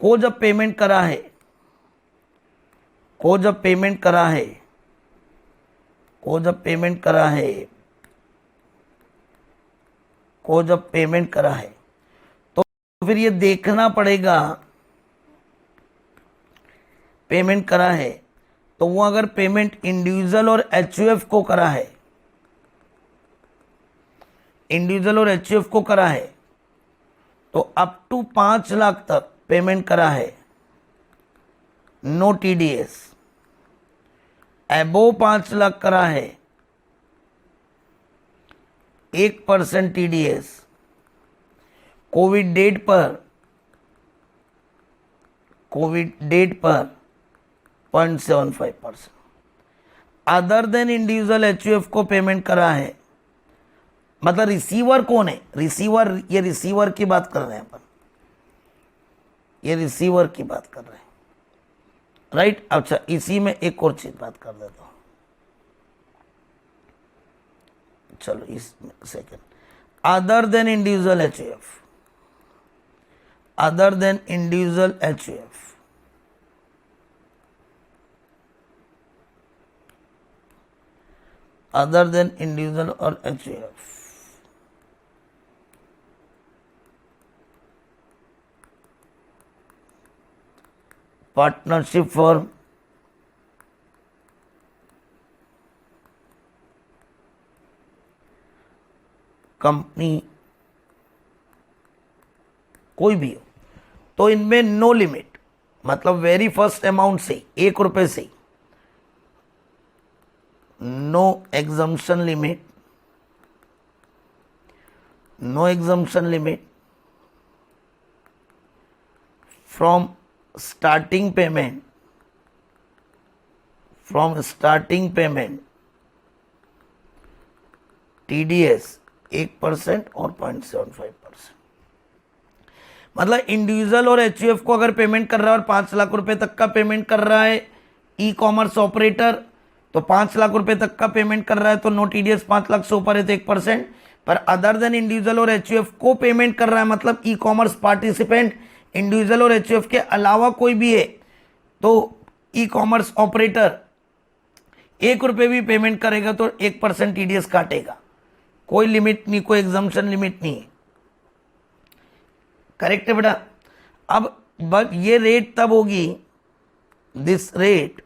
को जब पेमेंट करा है, तो फिर ये देखना पड़ेगा पेमेंट करा है, तो वो अगर पेमेंट इंडिविजुअल और एचयूएफ को करा है, तो अप टू 5 लाख तक पेमेंट करा है, नो टीडीएस। अबोव 5 लाख करा है, 1% टीडीएस। कोविड डेट पर 0.75%। अदर देन इंडिविजुअल एचयूएफ को पेमेंट करा है, मतलब रिसीवर कौन है? ये रिसीवर की बात कर रहे हैं अपन, राइट। अच्छा, इसी में एक और चीज बात कर देता हूं, चलो इस second. Other than individual HUF, और एचयूएफ, पार्टनरशिप फर्म, कंपनी, कोई भी हो, तो इनमें नो लिमिट, मतलब वेरी फर्स्ट अमाउंट से 1 रुपए से, no exemption limit from starting payment TDS 1% और 0.75%। मतलब इंडिविजुअल और एचयूएफ को अगर पेमेंट कर रहा है और 5 लाख रुपए तक का पेमेंट कर रहा है ई कॉमर्स ऑपरेटर, तो 5 लाख रुपए तक का पेमेंट कर रहा है तो नो टीडीएस, 5 लाख से ऊपर है तो 1%। पर अदर देन इंडिविजुअल और एचयूएफ को पेमेंट कर रहा है, मतलब ई कॉमर्स पार्टिसिपेंट इंडिविजुअल और एचयूएफ के अलावा कोई भी है, तो ई कॉमर्स ऑपरेटर 1 रुपए भी पेमेंट करेगा तो 1% टीडीएस काटेगा। कोई लिमिट नहीं, कोई एग्जम्पशन लिमिट नहीं है। करेक्ट है बेटा। अब बट ये रेट तब होगी, this rate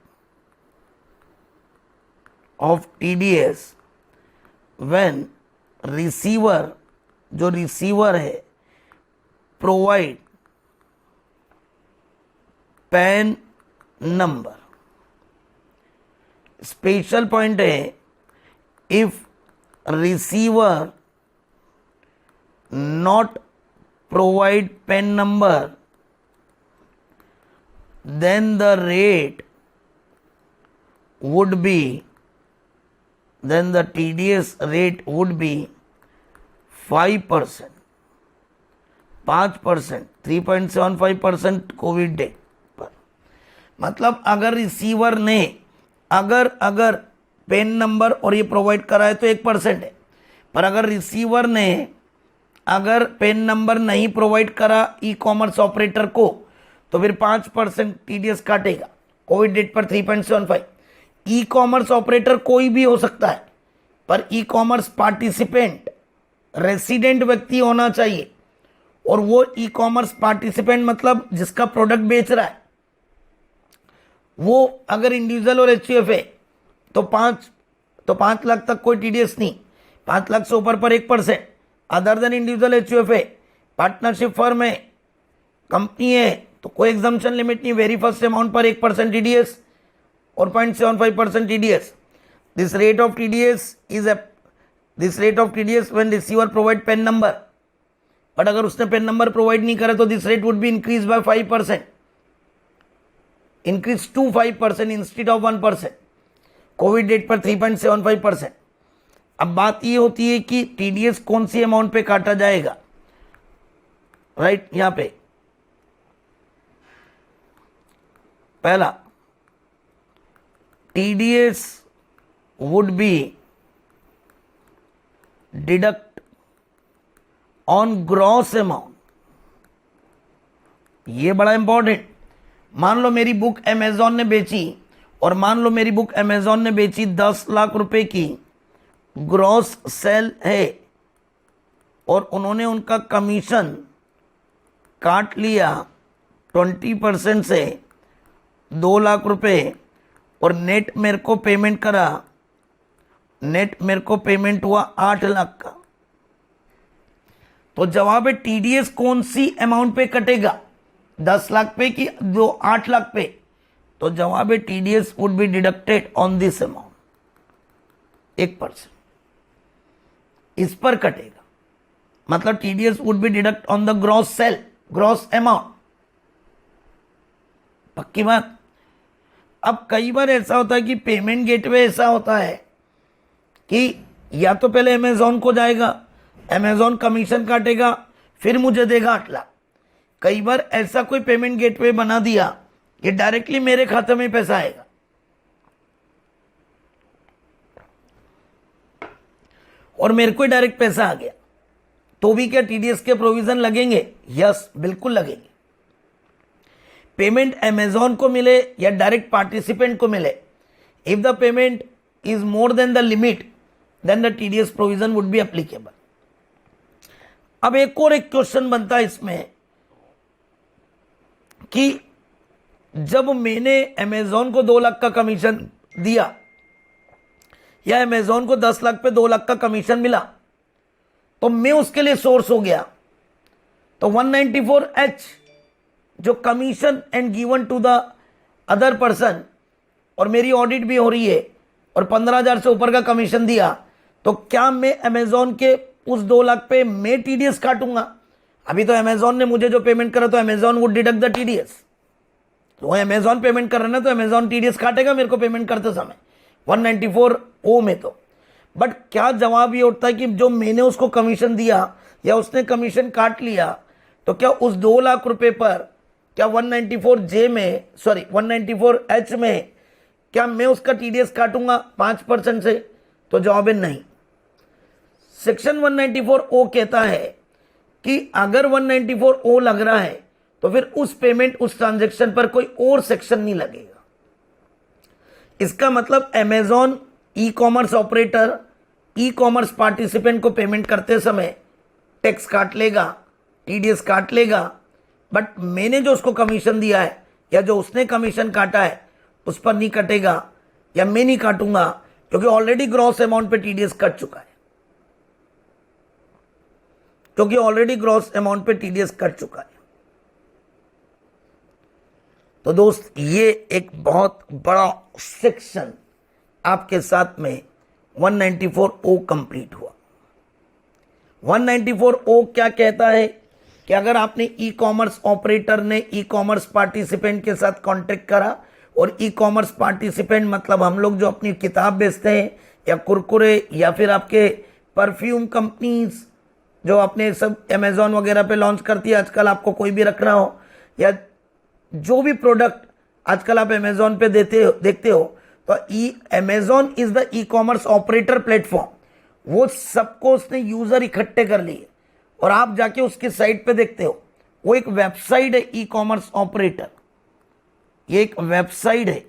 of TDS when receiver, जो रिसीवर है, provide PAN number. Special point है, if receiver not provide PAN number, then the rate would be, then the TDS rate would be 5%, 5%, 3.75% Covid date पर। मतलब अगर रिसीवर ने अगर पेन नंबर और ये प्रोवाइड करा है तो 1% है, पर अगर रिसीवर ने अगर पेन नंबर नहीं प्रोवाइड करा ई कॉमर्स ऑपरेटर को तो फिर 5% टीडीएस काटेगा। कोविड डेट पर 3.75। ई कॉमर्स ऑपरेटर कोई भी हो सकता है, पर ई कॉमर्स पार्टिसिपेंट रेसिडेंट व्यक्ति होना चाहिए, और वो ई कॉमर्स पार्टिसिपेंट मतलब जिसका प्रोडक्ट बेच रहा है वो अगर इंडिविजुअल और एचयूएफ है तो 5 लाख तक कोई टीडीएस नहीं, 5 लाख से ऊपर पर 1%। अदर देन इंडिविजुअल एचयूएफ है, पार्टनरशिप फर्म है, कंपनी है, तो कोई एग्जाम्पशन लिमिट नहीं, वेरी फर्स्ट अमाउंट पर 1% टीडीएस और 0.75% TDS. This rate of TDS when receiver provide PAN number, but अगर उसने पेन नंबर प्रोवाइड नहीं करा तो this rate would be increase by 5%, increase to 5% instead of 1%। Covid date पर 3.75%। अब बात ये होती है कि टीडीएस कौन सी अमाउंट पे काटा जाएगा, राइट। यहां पे पहला TDS would be deduct on gross amount. ये बड़ा इंपॉर्टेंट। मान लो मेरी बुक अमेजॉन ने बेची, और मान लो मेरी बुक अमेजॉन ने बेची 10 लाख रुपए की, ग्रॉस सेल है, और उन्होंने उनका कमीशन काट लिया 20% से 2 लाख रुपए, और नेट मेरे को पेमेंट करा, नेट मेरे को पेमेंट हुआ 8 लाख का। तो जवाब है टीडीएस कौन सी अमाउंट पे कटेगा, 10 लाख पे कि 8 लाख पे? तो जवाब है TDS would be deducted on this amount, 1% इस पर कटेगा। मतलब TDS would be deduct on the gross sale, gross amount. पक्की बात। अब कई बार ऐसा होता है कि पेमेंट गेटवे ऐसा होता है कि या तो पहले अमेजॉन को जाएगा, अमेजॉन कमीशन काटेगा, फिर मुझे देगा 8 लाख। कई बार ऐसा कोई पेमेंट गेटवे बना दिया कि डायरेक्टली मेरे खाते में पैसा आएगा। और मेरे को डायरेक्ट पैसा आ गया, तो भी क्या टीडीएस के प्रोविजन लगेंगे? यस, बिल्कुल लगेंगे। पेमेंट अमेजॉन को मिले या डायरेक्ट पार्टिसिपेंट को मिले, if the payment is more than the limit, then the TDS provision would be applicable. अब एक क्वेश्चन बनता है इसमें कि जब मैंने अमेजॉन को 2 लाख का कमीशन दिया, या अमेजॉन को 10 लाख पे 2 लाख का कमीशन मिला, तो मैं उसके लिए सोर्स हो गया, तो 194H जो commission and given to the other person, और मेरी ऑडिट भी हो रही है, और 15,000 से ऊपर का कमीशन दिया, तो क्या मैं अमेजॉन के उस 2 लाख पे मैं टीडीएस काटूंगा? अभी तो अमेजॉन ने मुझे जो पेमेंट करा तो Amazon would deduct the TDS. तो अमेजॉन पेमेंट कर रहा है ना, तो अमेजॉन टीडीएस काटेगा मेरे को पेमेंट करते समय 194O में। तो बट क्या जवाब ये उठता है कि जो मैंने उसको कमीशन दिया या उसने कमीशन काट लिया, तो क्या उस 2 लाख रुपए पर क्या 194J में, सॉरी 194H में, क्या मैं उसका टीडीएस काटूंगा 5% से? तो जवाब है नहीं। सेक्शन 194O कहता है कि अगर 194O लग रहा है तो फिर उस पेमेंट, उस ट्रांजैक्शन पर कोई और सेक्शन नहीं लगेगा। इसका मतलब अमेजॉन ई commerce operator e commerce participant को पेमेंट करते समय टैक्स काट लेगा, टीडीएस काट लेगा, बट मैंने जो उसको कमीशन दिया है या जो उसने कमीशन काटा है उस पर नहीं कटेगा, या मैं नहीं काटूंगा, क्योंकि ऑलरेडी ग्रॉस अमाउंट पे टीडीएस कट चुका है, क्योंकि ऑलरेडी ग्रॉस अमाउंट पे टीडीएस कट चुका है। तो दोस्त, ये एक बहुत बड़ा सेक्शन आपके साथ में 194O कंप्लीट हुआ। 194O क्या कहता है कि अगर आपने ई कॉमर्स ऑपरेटर ने ई कॉमर्स पार्टिसिपेंट के साथ कॉन्टेक्ट करा, और ई कॉमर्स पार्टिसिपेंट मतलब हम लोग जो अपनी किताब बेचते हैं या कुरकुरे या फिर आपके परफ्यूम कंपनीज जो अपने सब अमेजोन वगैरह पे लॉन्च करती है, आजकल आपको कोई भी रखना हो, या जो भी प्रोडक्ट आजकल आप अमेजोन पे देखते हो, तो Amazon is the E commerce operator platform. वो सबको उसने यूजर इकट्ठे कर लिए और आप जाके उसकी साइट पे देखते हो, वो एक वेबसाइट है ई कॉमर्स ऑपरेटर, ये एक वेबसाइट है,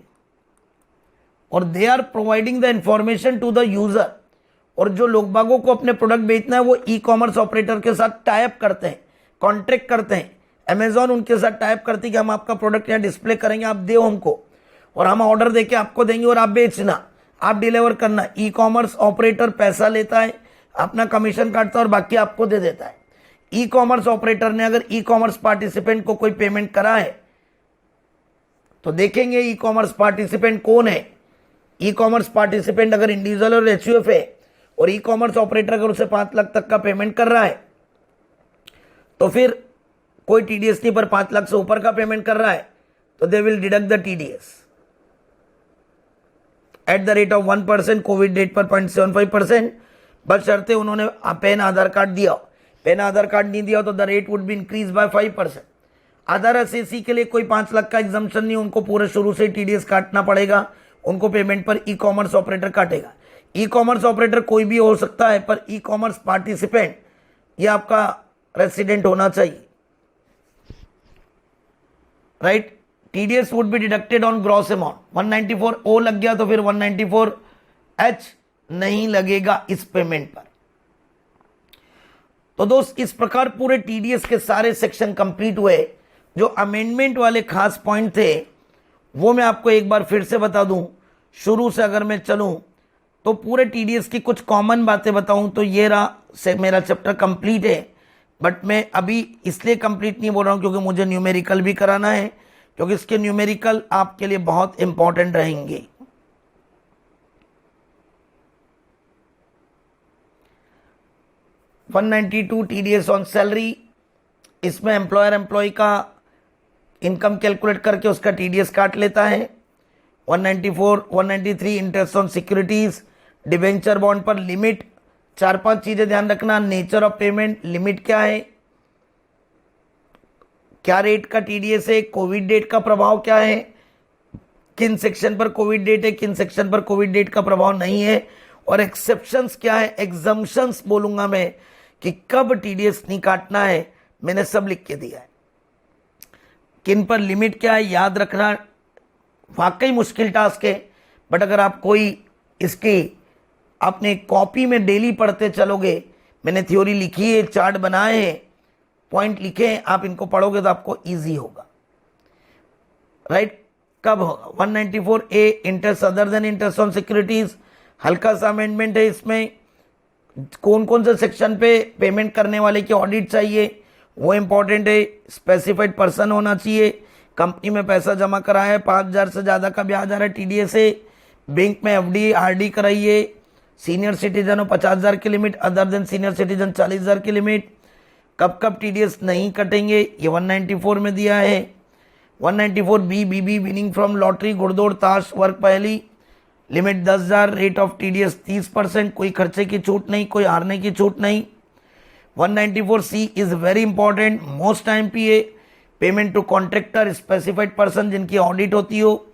और they are providing the information to the user. और जो लोग बागों को अपने प्रोडक्ट बेचना है वो ई कॉमर्स ऑपरेटर के साथ टाइप करते हैं, कॉन्ट्रैक्ट करते हैं। अमेजोन उनके साथ टाइप करती है कि हम आपका प्रोडक्ट यहाँ डिस्प्ले करेंगे, आप दो हमको, और हम ऑर्डर देके आपको देंगे और आप बेचना, आप डिलीवर करना। ई कॉमर्स ऑपरेटर पैसा लेता है, अपना कमीशन काटता है और बाकी आपको दे देता है। ई कॉमर्स ऑपरेटर ने अगर ई कॉमर्स पार्टिसिपेंट को कोई पेमेंट करा है तो देखेंगे ई कॉमर्स पार्टिसिपेंट कौन है। ई कॉमर्स पार्टिसिपेंट अगर इंडिविजुअल और एचयूएफ है और ई कॉमर्स ऑपरेटर अगर उसे 5 लाख तक का पेमेंट कर रहा है तो फिर कोई टीडीएस नहीं, पर 5 लाख से ऊपर का पेमेंट कर रहा है तो they will deduct the TDS at the rate of 1%, covid date पर 0.75%, बशर्ते उन्होंने पेन आधार कार्ड दिया। पेन आधार कार्ड नहीं दिया तो the rate would be increase by 5%। Other SAC के लिए कोई 5 लाख का एग्जम्पशन नहीं, उनको पूरे शुरू से टीडीएस काटना पड़ेगा, उनको पेमेंट पर ई कॉमर्स ऑपरेटर काटेगा। ई कॉमर्स ऑपरेटर कोई भी हो सकता है, पर ई कॉमर्स पार्टिसिपेंट ये आपका रेसिडेंट होना चाहिए, right. TDS would be deducted on gross amount. 194O लग गया तो फिर 194H नहीं लगेगा इस पेमेंट पर। तो दोस्त, इस प्रकार पूरे टीडीएस के सारे सेक्शन कंप्लीट हुए। जो अमेंडमेंट वाले खास पॉइंट थे वो मैं आपको एक बार फिर से बता दूं। शुरू से अगर मैं चलूं तो पूरे टीडीएस की कुछ कॉमन बातें बताऊं तो ये रहा से मेरा चैप्टर कंप्लीट है। बट मैं अभी इसलिए कंप्लीट नहीं बोल रहा हूं क्योंकि मुझे न्यूमेरिकल भी कराना है, क्योंकि इसके न्यूमेरिकल आपके लिए बहुत इंपॉर्टेंट रहेंगे। $192 टीडीएस ऑन सैलरी, इसमें एम्प्लॉयर एम्प्लॉय का इनकम कैलकुलेट करके उसका टीडीएस काट लेता है। 193 interest on securities, debenture bond पर लिमिट। 4-5 चीजें ध्यान रखना। नेचर ऑफ पेमेंट, लिमिट क्या है, क्या रेट का टीडीएस है, कोविड डेट का प्रभाव क्या है, किन सेक्शन पर कोविड डेट है, किन सेक्शन पर कोविड डेट का प्रभाव नहीं है, और एक्सेप्शंस क्या है, एग्जम्पशंस बोलूंगा मैं कि कब टीडीएस नहीं काटना है, मैंने सब लिख के दिया है। किन पर लिमिट क्या है याद रखना वाकई मुश्किल टास्क है, बट अगर आप कोई इसकी अपने कॉपी में डेली पढ़ते चलोगे, मैंने थ्योरी लिखी है, चार्ट बनाए हैं, पॉइंट लिखे हैं, आप इनको पढ़ोगे तो आपको इजी होगा, राइट। कब होगा 194A interest other than interest on securities, हल्का सा अमेंडमेंट है। इसमें कौन कौन से सेक्शन पे पेमेंट करने वाले की ऑडिट चाहिए वो इंपॉर्टेंट है। स्पेसिफाइड पर्सन होना चाहिए, कंपनी में पैसा जमा कराया है, 5,000 से ज़्यादा का ब्याज आ रहा है टीडीएस से, बैंक में एफडी आरडी कराइए, सीनियर सिटीजन हो 50,000 की limit, other than senior citizen 40,000 की लिमिट। कब कब टीडीएस नहीं कटेंगे ये 194 में दिया है। 194B BB winning from lottery, घुड़दौड़, ताश, वर्क पहली, लिमिट 10,000, रेट ऑफ टीडीएस 30%, कोई खर्चे की छूट नहीं, कोई हारने की छूट नहीं। 194C is very important, most time PA, payment to contractor, specified person जिनकी ऑडिट होती हो,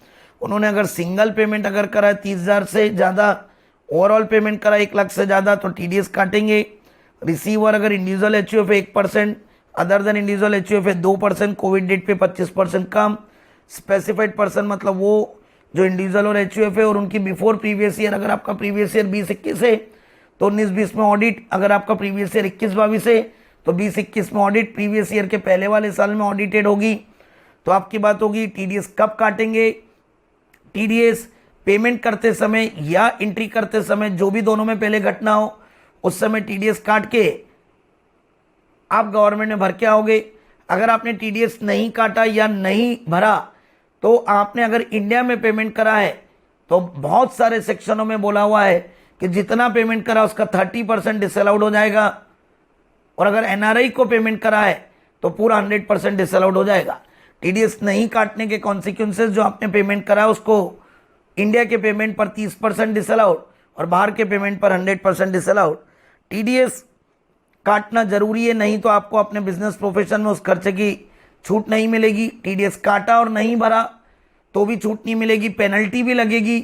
उन्होंने अगर सिंगल पेमेंट अगर करा है 30,000 से ज़्यादा, ओवरऑल पेमेंट करा 1 लाख से ज़्यादा तो टीडीएस काटेंगे। रिसीवर अगर individual HUF 1%, other than individual HUF 2%, covid date पे 25% कम। स्पेसिफाइड पर्सन मतलब वो जो इंडिविजुअल और एचयूएफ है और उनकी बिफोर प्रीवियस ईयर, अगर आपका प्रीवियस ईयर 20-21 है तो 19-20 में ऑडिट, अगर आपका प्रीवियस ईयर 21-22 है तो 20-21 में ऑडिट प्रीवियस ईयर के पहले वाले साल में ऑडिटेड होगी। तो आपकी बात होगी टीडीएस कब काटेंगे। टीडीएस पेमेंट करते समय या एंट्री करते समय, जो भी दोनों में पहले घटना हो, उस समय टीडीएस काट के आप गवर्नमेंट में भर के आओगे। अगर आपने टीडीएस नहीं काटा या नहीं भरा, तो आपने अगर इंडिया में पेमेंट करा है तो बहुत सारे सेक्शनों में बोला हुआ है कि जितना पेमेंट करा उसका 30% डिसअलाउड हो जाएगा, और अगर एनआरआई को पेमेंट करा है तो पूरा 100% डिसअलाउड हो जाएगा। टीडीएस नहीं काटने के कॉन्सिक्वेंसेस, जो आपने पेमेंट करा है उसको इंडिया के पेमेंट पर 30% डिसअलाउड और बाहर के पेमेंट पर 100% डिसअलाउड। टीडीएस काटना जरूरी है, नहीं तो आपको अपने बिजनेस प्रोफेशन में उस खर्चे की छूट नहीं मिलेगी। टीडीएस काटा और नहीं भरा तो भी छूट नहीं मिलेगी, पेनल्टी भी लगेगी।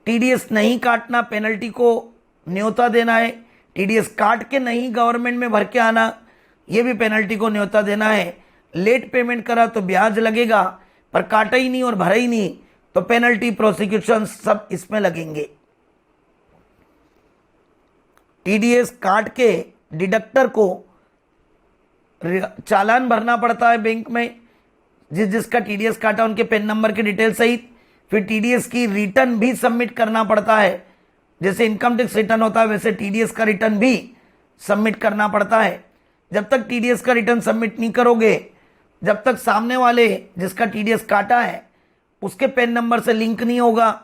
टीडीएस नहीं काटना, पेनल्टी को न्योता देना है। टीडीएस काट के नहीं गवर्नमेंट में भर के आना, ये भी पेनल्टी को न्योता देना है। लेट पेमेंट करा तो ब्याज लगेगा, पर काटा ही नहीं और भरा ही नहीं तो पेनल्टी, प्रोसिक्यूशन सब इसमें लगेंगे। टीडीएस काट के डिडक्टर को चालान भरना पड़ता है बैंक में, जिसका टीडीएस काटा उनके पेन नंबर की डिटेल सहित। फिर टीडीएस की रिटर्न भी सबमिट करना पड़ता है। जैसे इनकम टैक्स रिटर्न होता है वैसे टीडीएस का रिटर्न भी सबमिट करना पड़ता है। जब तक टीडीएस का रिटर्न सबमिट नहीं करोगे, जब तक सामने वाले जिसका टीडीएस काटा है उसके पेन नंबर से लिंक नहीं होगा,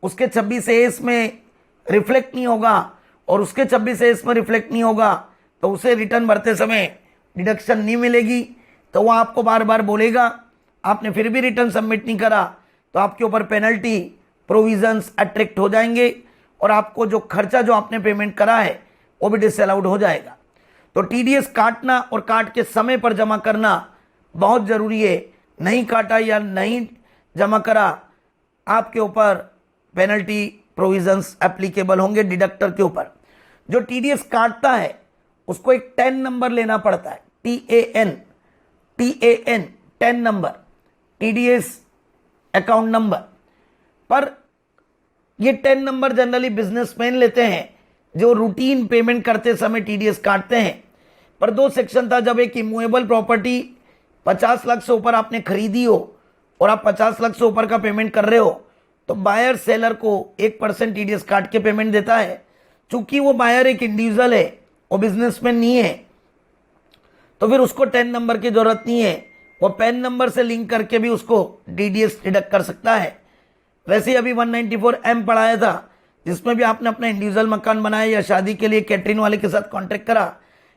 उसके 26A में रिफ्लेक्ट नहीं होगा, और उसके 26A में रिफ्लेक्ट नहीं होगा, तो उसे रिटर्न भरते समय डिडक्शन नहीं मिलेगी। तो वो आपको बार बार बोलेगा, आपने फिर भी रिटर्न सबमिट नहीं करा तो आपके ऊपर पेनल्टी, प्रोविजंस अट्रैक्ट हो जाएंगे, और आपको जो खर्चा जो आपने पेमेंट करा है वो भी डिसअलाउड हो जाएगा। तो टीडीएस काटना और काट के समय पर जमा करना बहुत ज़रूरी है। नहीं काटा या नहीं जमा करा, आपके ऊपर पेनल्टी, प्रोविजंस एप्लीकेबल होंगे डिडक्टर के ऊपर। जो टीडीएस काटता है उसको एक 10 नंबर लेना पड़ता है, TAN 10 number, TDS account number. पर ये 10 नंबर जनरली बिजनेसमैन लेते हैं जो रूटीन पेमेंट करते समय टीडीएस काटते हैं। पर 2 सेक्शन था, जब एक इमूवेबल प्रॉपर्टी 50 लाख से ऊपर आपने खरीदी हो और आप 50 लाख से ऊपर का पेमेंट कर रहे हो, तो बायर सेलर को 1% टीडीएस काट के पेमेंट देता है। चूंकि वो बायर एक इंडिविजुअल है, वो बिजनेसमैन नहीं है, तो फिर उसको 10 नंबर की जरूरत नहीं है। वो पैन नंबर से लिंक करके भी उसको टीडीएस डिडक्ट कर सकता है। वैसे ही अभी 194M पढ़ाया था, जिसमें भी आपने अपना इंडिविजुअल मकान बनाया या शादी के लिए कैटरिंग वाले के साथ कॉन्ट्रैक्ट करा,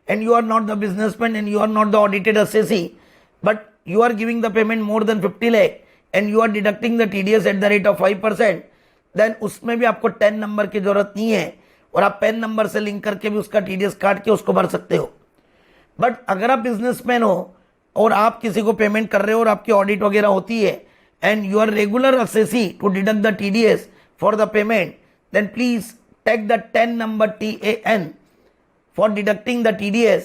and you are not the businessman and you are not the audited assessee, but you are giving the payment more than 50 lakh and you are deducting the TDS at the rate of 5%, then उसमें भी आपको 10 नंबर की जरूरत नहीं है, और आप पेन नंबर से लिंक करके भी उसका TDS काट के उसको भर सकते हो। बट अगर आप बिजनेसमैन हो और आप किसी को पेमेंट कर रहे हो और आपकी ऑडिट वगैरह होती है and you are regular assessee to deduct the TDS for the payment, then please take the 10 number TAN for deducting the TDS।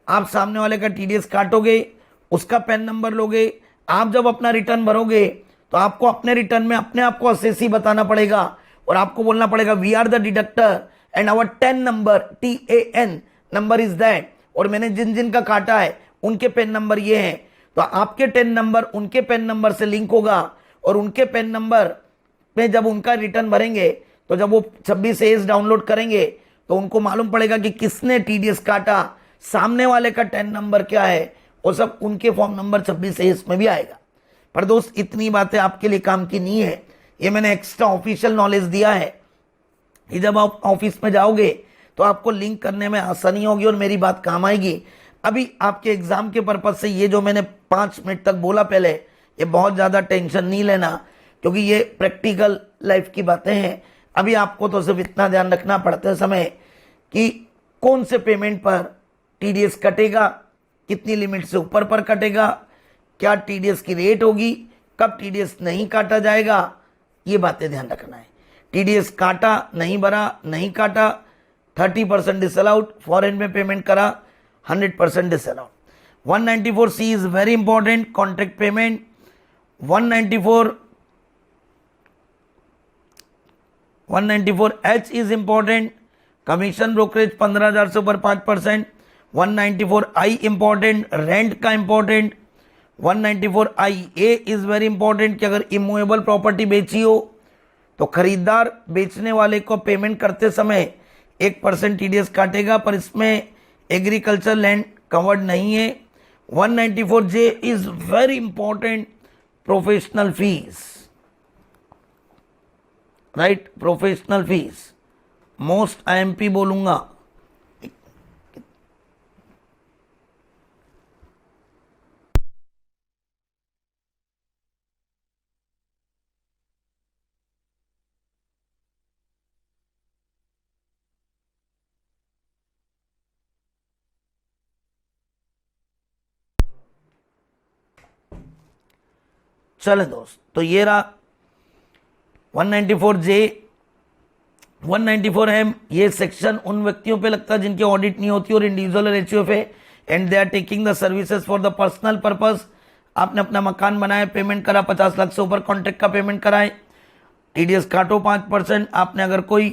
आप सामने वाले का TDS काटोगे, उसका पेन नंबर लोगे, आप जब अपना रिटर्न भरोगे तो आपको अपने रिटर्न में अपने आप को असेसी बताना पड़ेगा, और आपको बोलना पड़ेगा we are the deductor and our 10 number TAN number is that, और मैंने जिन जिन का काटा है उनके पेन नंबर ये हैं। तो आपके 10 नंबर उनके पेन नंबर से लिंक होगा, और उनके पेन नंबर पे जब उनका रिटर्न भरेंगे तो जब वो 26A डाउनलोड करेंगे तो उनको मालूम पड़ेगा कि किसने TDS काटा, सामने वाले का 10 नंबर क्या है, वो सब उनके फॉर्म नंबर 26A में भी आएगा। पर दोस्त, इतनी बातें आपके लिए काम की नहीं है, ये मैंने एक्स्ट्रा ऑफिशियल नॉलेज दिया है कि जब आप ऑफिस में जाओगे तो आपको लिंक करने में आसानी होगी और मेरी बात काम आएगी। अभी आपके एग्जाम के पर्पज से ये जो मैंने 5 मिनट तक बोला पहले, ये बहुत ज़्यादा टेंशन नहीं लेना, क्योंकि ये प्रैक्टिकल लाइफ की बातें हैं। अभी आपको तो सिर्फ इतना ध्यान रखना पड़ते समय कि कौन से पेमेंट पर TDS कटेगा, कितनी लिमिट से ऊपर पर कटेगा, क्या TDS की रेट होगी, कब TDS नहीं काटा जाएगा, ये बातें ध्यान रखना है। TDS काटा, नहीं भरा, नहीं काटा, 30% डिसअलाउड, फॉरेन में पेमेंट करा 100% disallowed. 194C is very important, contract payment. 194H is important, commission brokerage 15,000 से ऊपर 5%। 194I इंपॉर्टेंट, रेंट का important. 194IA is very important कि अगर इमूवेबल प्रॉपर्टी बेची हो तो खरीदार बेचने वाले को पेमेंट करते समय 1% टीडीएस काटेगा, पर इसमें एग्रीकल्चर लैंड कवर्ड नहीं है। 194J is very important, professional fees, right, professional fees most IMP बोलूंगा। चले दोस्त, तो ये रहा 194J। 194M ये सेक्शन उन व्यक्तियों पे लगता है जिनकी ऑडिट नहीं होती और इंडिविजुअल और एचयूएफ है, and they are taking the services for the personal purpose. आपने अपना मकान बनाया, पेमेंट करा, 50 लाख से ऊपर कॉन्ट्रैक्ट का पेमेंट कराए, टीडीएस काटो 5%। आपने अगर कोई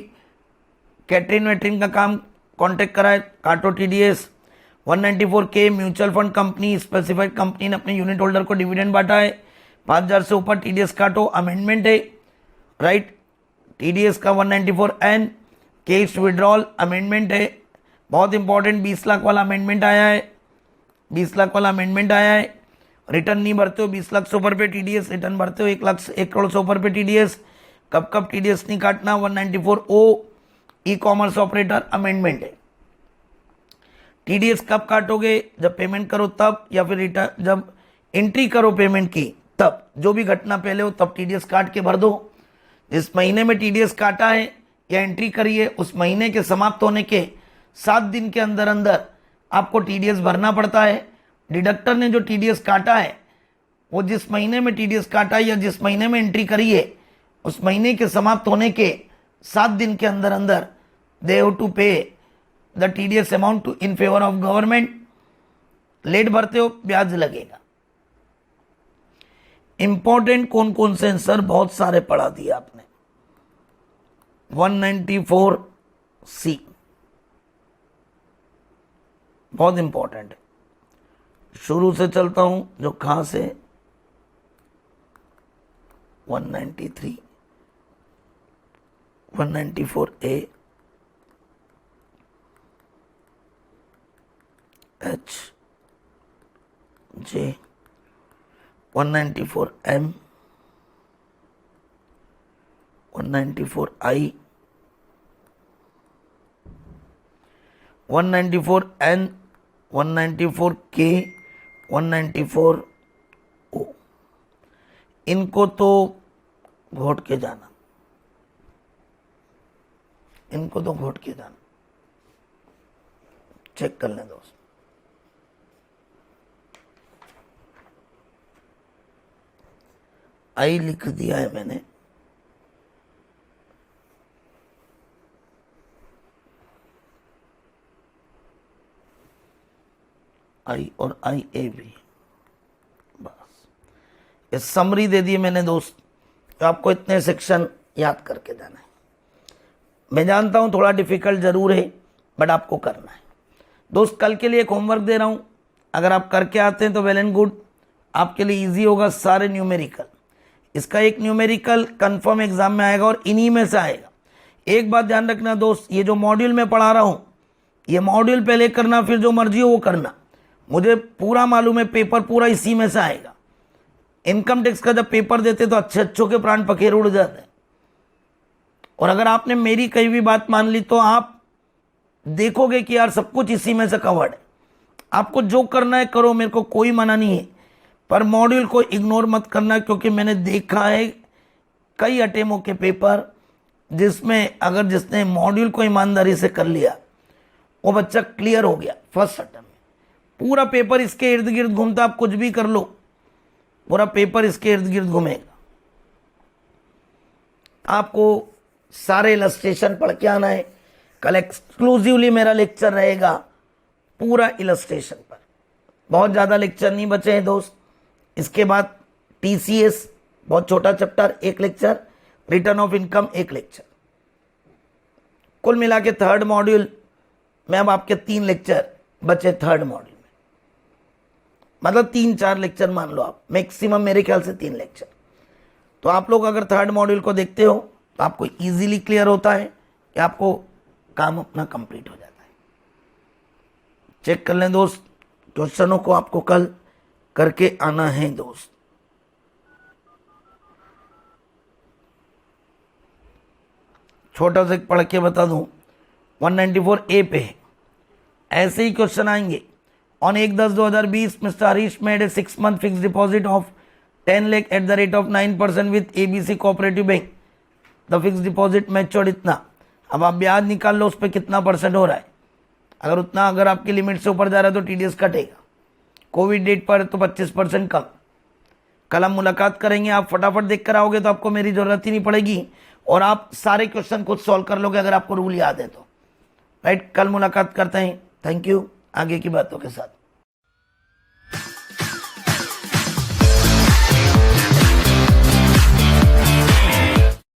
कैटरिंग वेटरिंग का काम कॉन्ट्रैक्ट कराए, काटो TDS. 194K mutual fund company, specified company ने अपने यूनिट होल्डर को डिविडेंड बांटा है, 5000 से ऊपर टीडीएस काटो, अमेंडमेंट है, राइट। टीडीएस का 194N कैश विड्रॉल अमेंडमेंट है, बहुत इंपॉर्टेंट। 20 लाख वाला अमेंडमेंट आया है, 20 लाख वाला अमेंडमेंट आया है। रिटर्न नहीं भरते हो 20 लाख से ऊपर पे टीडीएस, रिटर्न भरते हो 1 करोड़ से ऊपर पे टीडीएस, कब कब टीडीएस नहीं काटना। 194O ई कॉमर्स ऑपरेटर अमेंडमेंट है। टीडीएस कब काटोगे, जब पेमेंट करो तब, या फिर रिटर्न जब एंट्री करो पेमेंट की तब, जो भी घटना पहले हो तब टीडीएस काट के भर दो। जिस महीने में टीडीएस काटा है या एंट्री करी है उस महीने के समाप्त होने के 7 दिन के अंदर अंदर आपको टीडीएस भरना पड़ता है। डिडक्टर ने जो टीडीएस काटा है वो जिस महीने में टीडीएस काटा है या जिस महीने में एंट्री करी है उस महीने के समाप्त होने के 7 दिन के अंदर अंदर they have to pay the TDS amount to in favour of government. Late भरते हो ब्याज लगेगा। इंपॉर्टेंट कौन कौन से आंसर, बहुत सारे पढ़ा दिए आपने। 194C बहुत इंपॉर्टेंट है। शुरू से चलता हूं, जो खास है 193, 194A, H, J, 194M, 194I, 194N, 194K, 194O। इनको तो घोट के जाना, इनको तो घोट के जाना। चेक कर लें दोस्त। आई लिख दिया है मैंने, आई और आई ए भी, बस ये समरी दे दी मैंने दोस्त। तो आपको इतने सेक्शन याद करके जाना है। मैं जानता हूं थोड़ा डिफिकल्ट जरूर है, बट आपको करना है दोस्त। कल के लिए एक होमवर्क दे रहा हूं, अगर आप करके आते हैं तो वेल एंड गुड, आपके लिए इजी होगा सारे न्यूमेरिकल। इसका एक न्यूमेरिकल कंफर्म एग्जाम में आएगा और इन्हीं में से आएगा। एक बात ध्यान रखना दोस्त, ये जो मॉड्यूल में पढ़ा रहा हूं ये मॉड्यूल पहले करना, फिर जो मर्जी हो वो करना। मुझे पूरा मालूम है पेपर पूरा इसी में से आएगा। इनकम टैक्स का जब पेपर देते तो अच्छे अच्छों के प्राण पखेर उड़ जाते हैं। और अगर आपने मेरी कही भी बात मान ली तो आप देखोगे कि यार सब कुछ इसी में से कवर्ड है। आपको जो करना है करो, मेरे को कोई मना नहीं है, पर मॉड्यूल को इग्नोर मत करना, क्योंकि मैंने देखा है कई अटेम्प्टों के पेपर जिसमें अगर जिसने मॉड्यूल को ईमानदारी से कर लिया वो बच्चा क्लियर हो गया फर्स्ट अटेम्प्ट में। पूरा पेपर इसके इर्द गिर्द घूमता, आप कुछ भी कर लो, पूरा पेपर इसके इर्द गिर्द घूमेगा। आपको सारे इलस्ट्रेशन पढ़ के आना है। कल एक्सक्लूसिवली मेरा लेक्चर रहेगा पूरा इलस्ट्रेशन पर, बहुत ज़्यादा लेक्चर नहीं बचे हैं दोस्त। इसके बाद टीसीएस बहुत छोटा chapter 1 lecture, return of income 1 lecture, कुल मिला के थर्ड मॉड्यूल में अब आपके 3 लेक्चर बचे थर्ड मॉड्यूल में, मतलब 3-4 लेक्चर मान लो आप, मैक्सिमम मेरे ख्याल से 3 लेक्चर। तो आप लोग अगर थर्ड मॉड्यूल को देखते हो तो आपको इजीली क्लियर होता है कि आपको काम अपना कंप्लीट हो जाता है। चेक कर लें दोस्त, क्वेश्चनों को आपको कल करके आना है दोस्त। छोटा सा पढ़ के बता दूं, 194A पे है, ऐसे ही क्वेश्चन आएंगे। On 1/10/2020 mister Harish made a 6 month fix deposit of 10 lakh eight the rate of 9% with ABC cooperative bank. The fix deposit matured इतना। अब आप ब्याज निकाल लो, उस पर कितना % हो रहा है। अगर उतना, अगर आपकी लिमिट से ऊपर जा रहा है तो TDS कटेगा। कोविड डेट पर तो 25% कम। कल हम मुलाकात करेंगे, आप फटाफट देख कर आओगे तो आपको मेरी जरूरत ही नहीं पड़ेगी और आप सारे क्वेश्चन खुद सॉल्व कर लोगे अगर आपको रूल याद है तो। राइट, कल मुलाकात करते हैं। थैंक यू, आगे की बातों के साथ।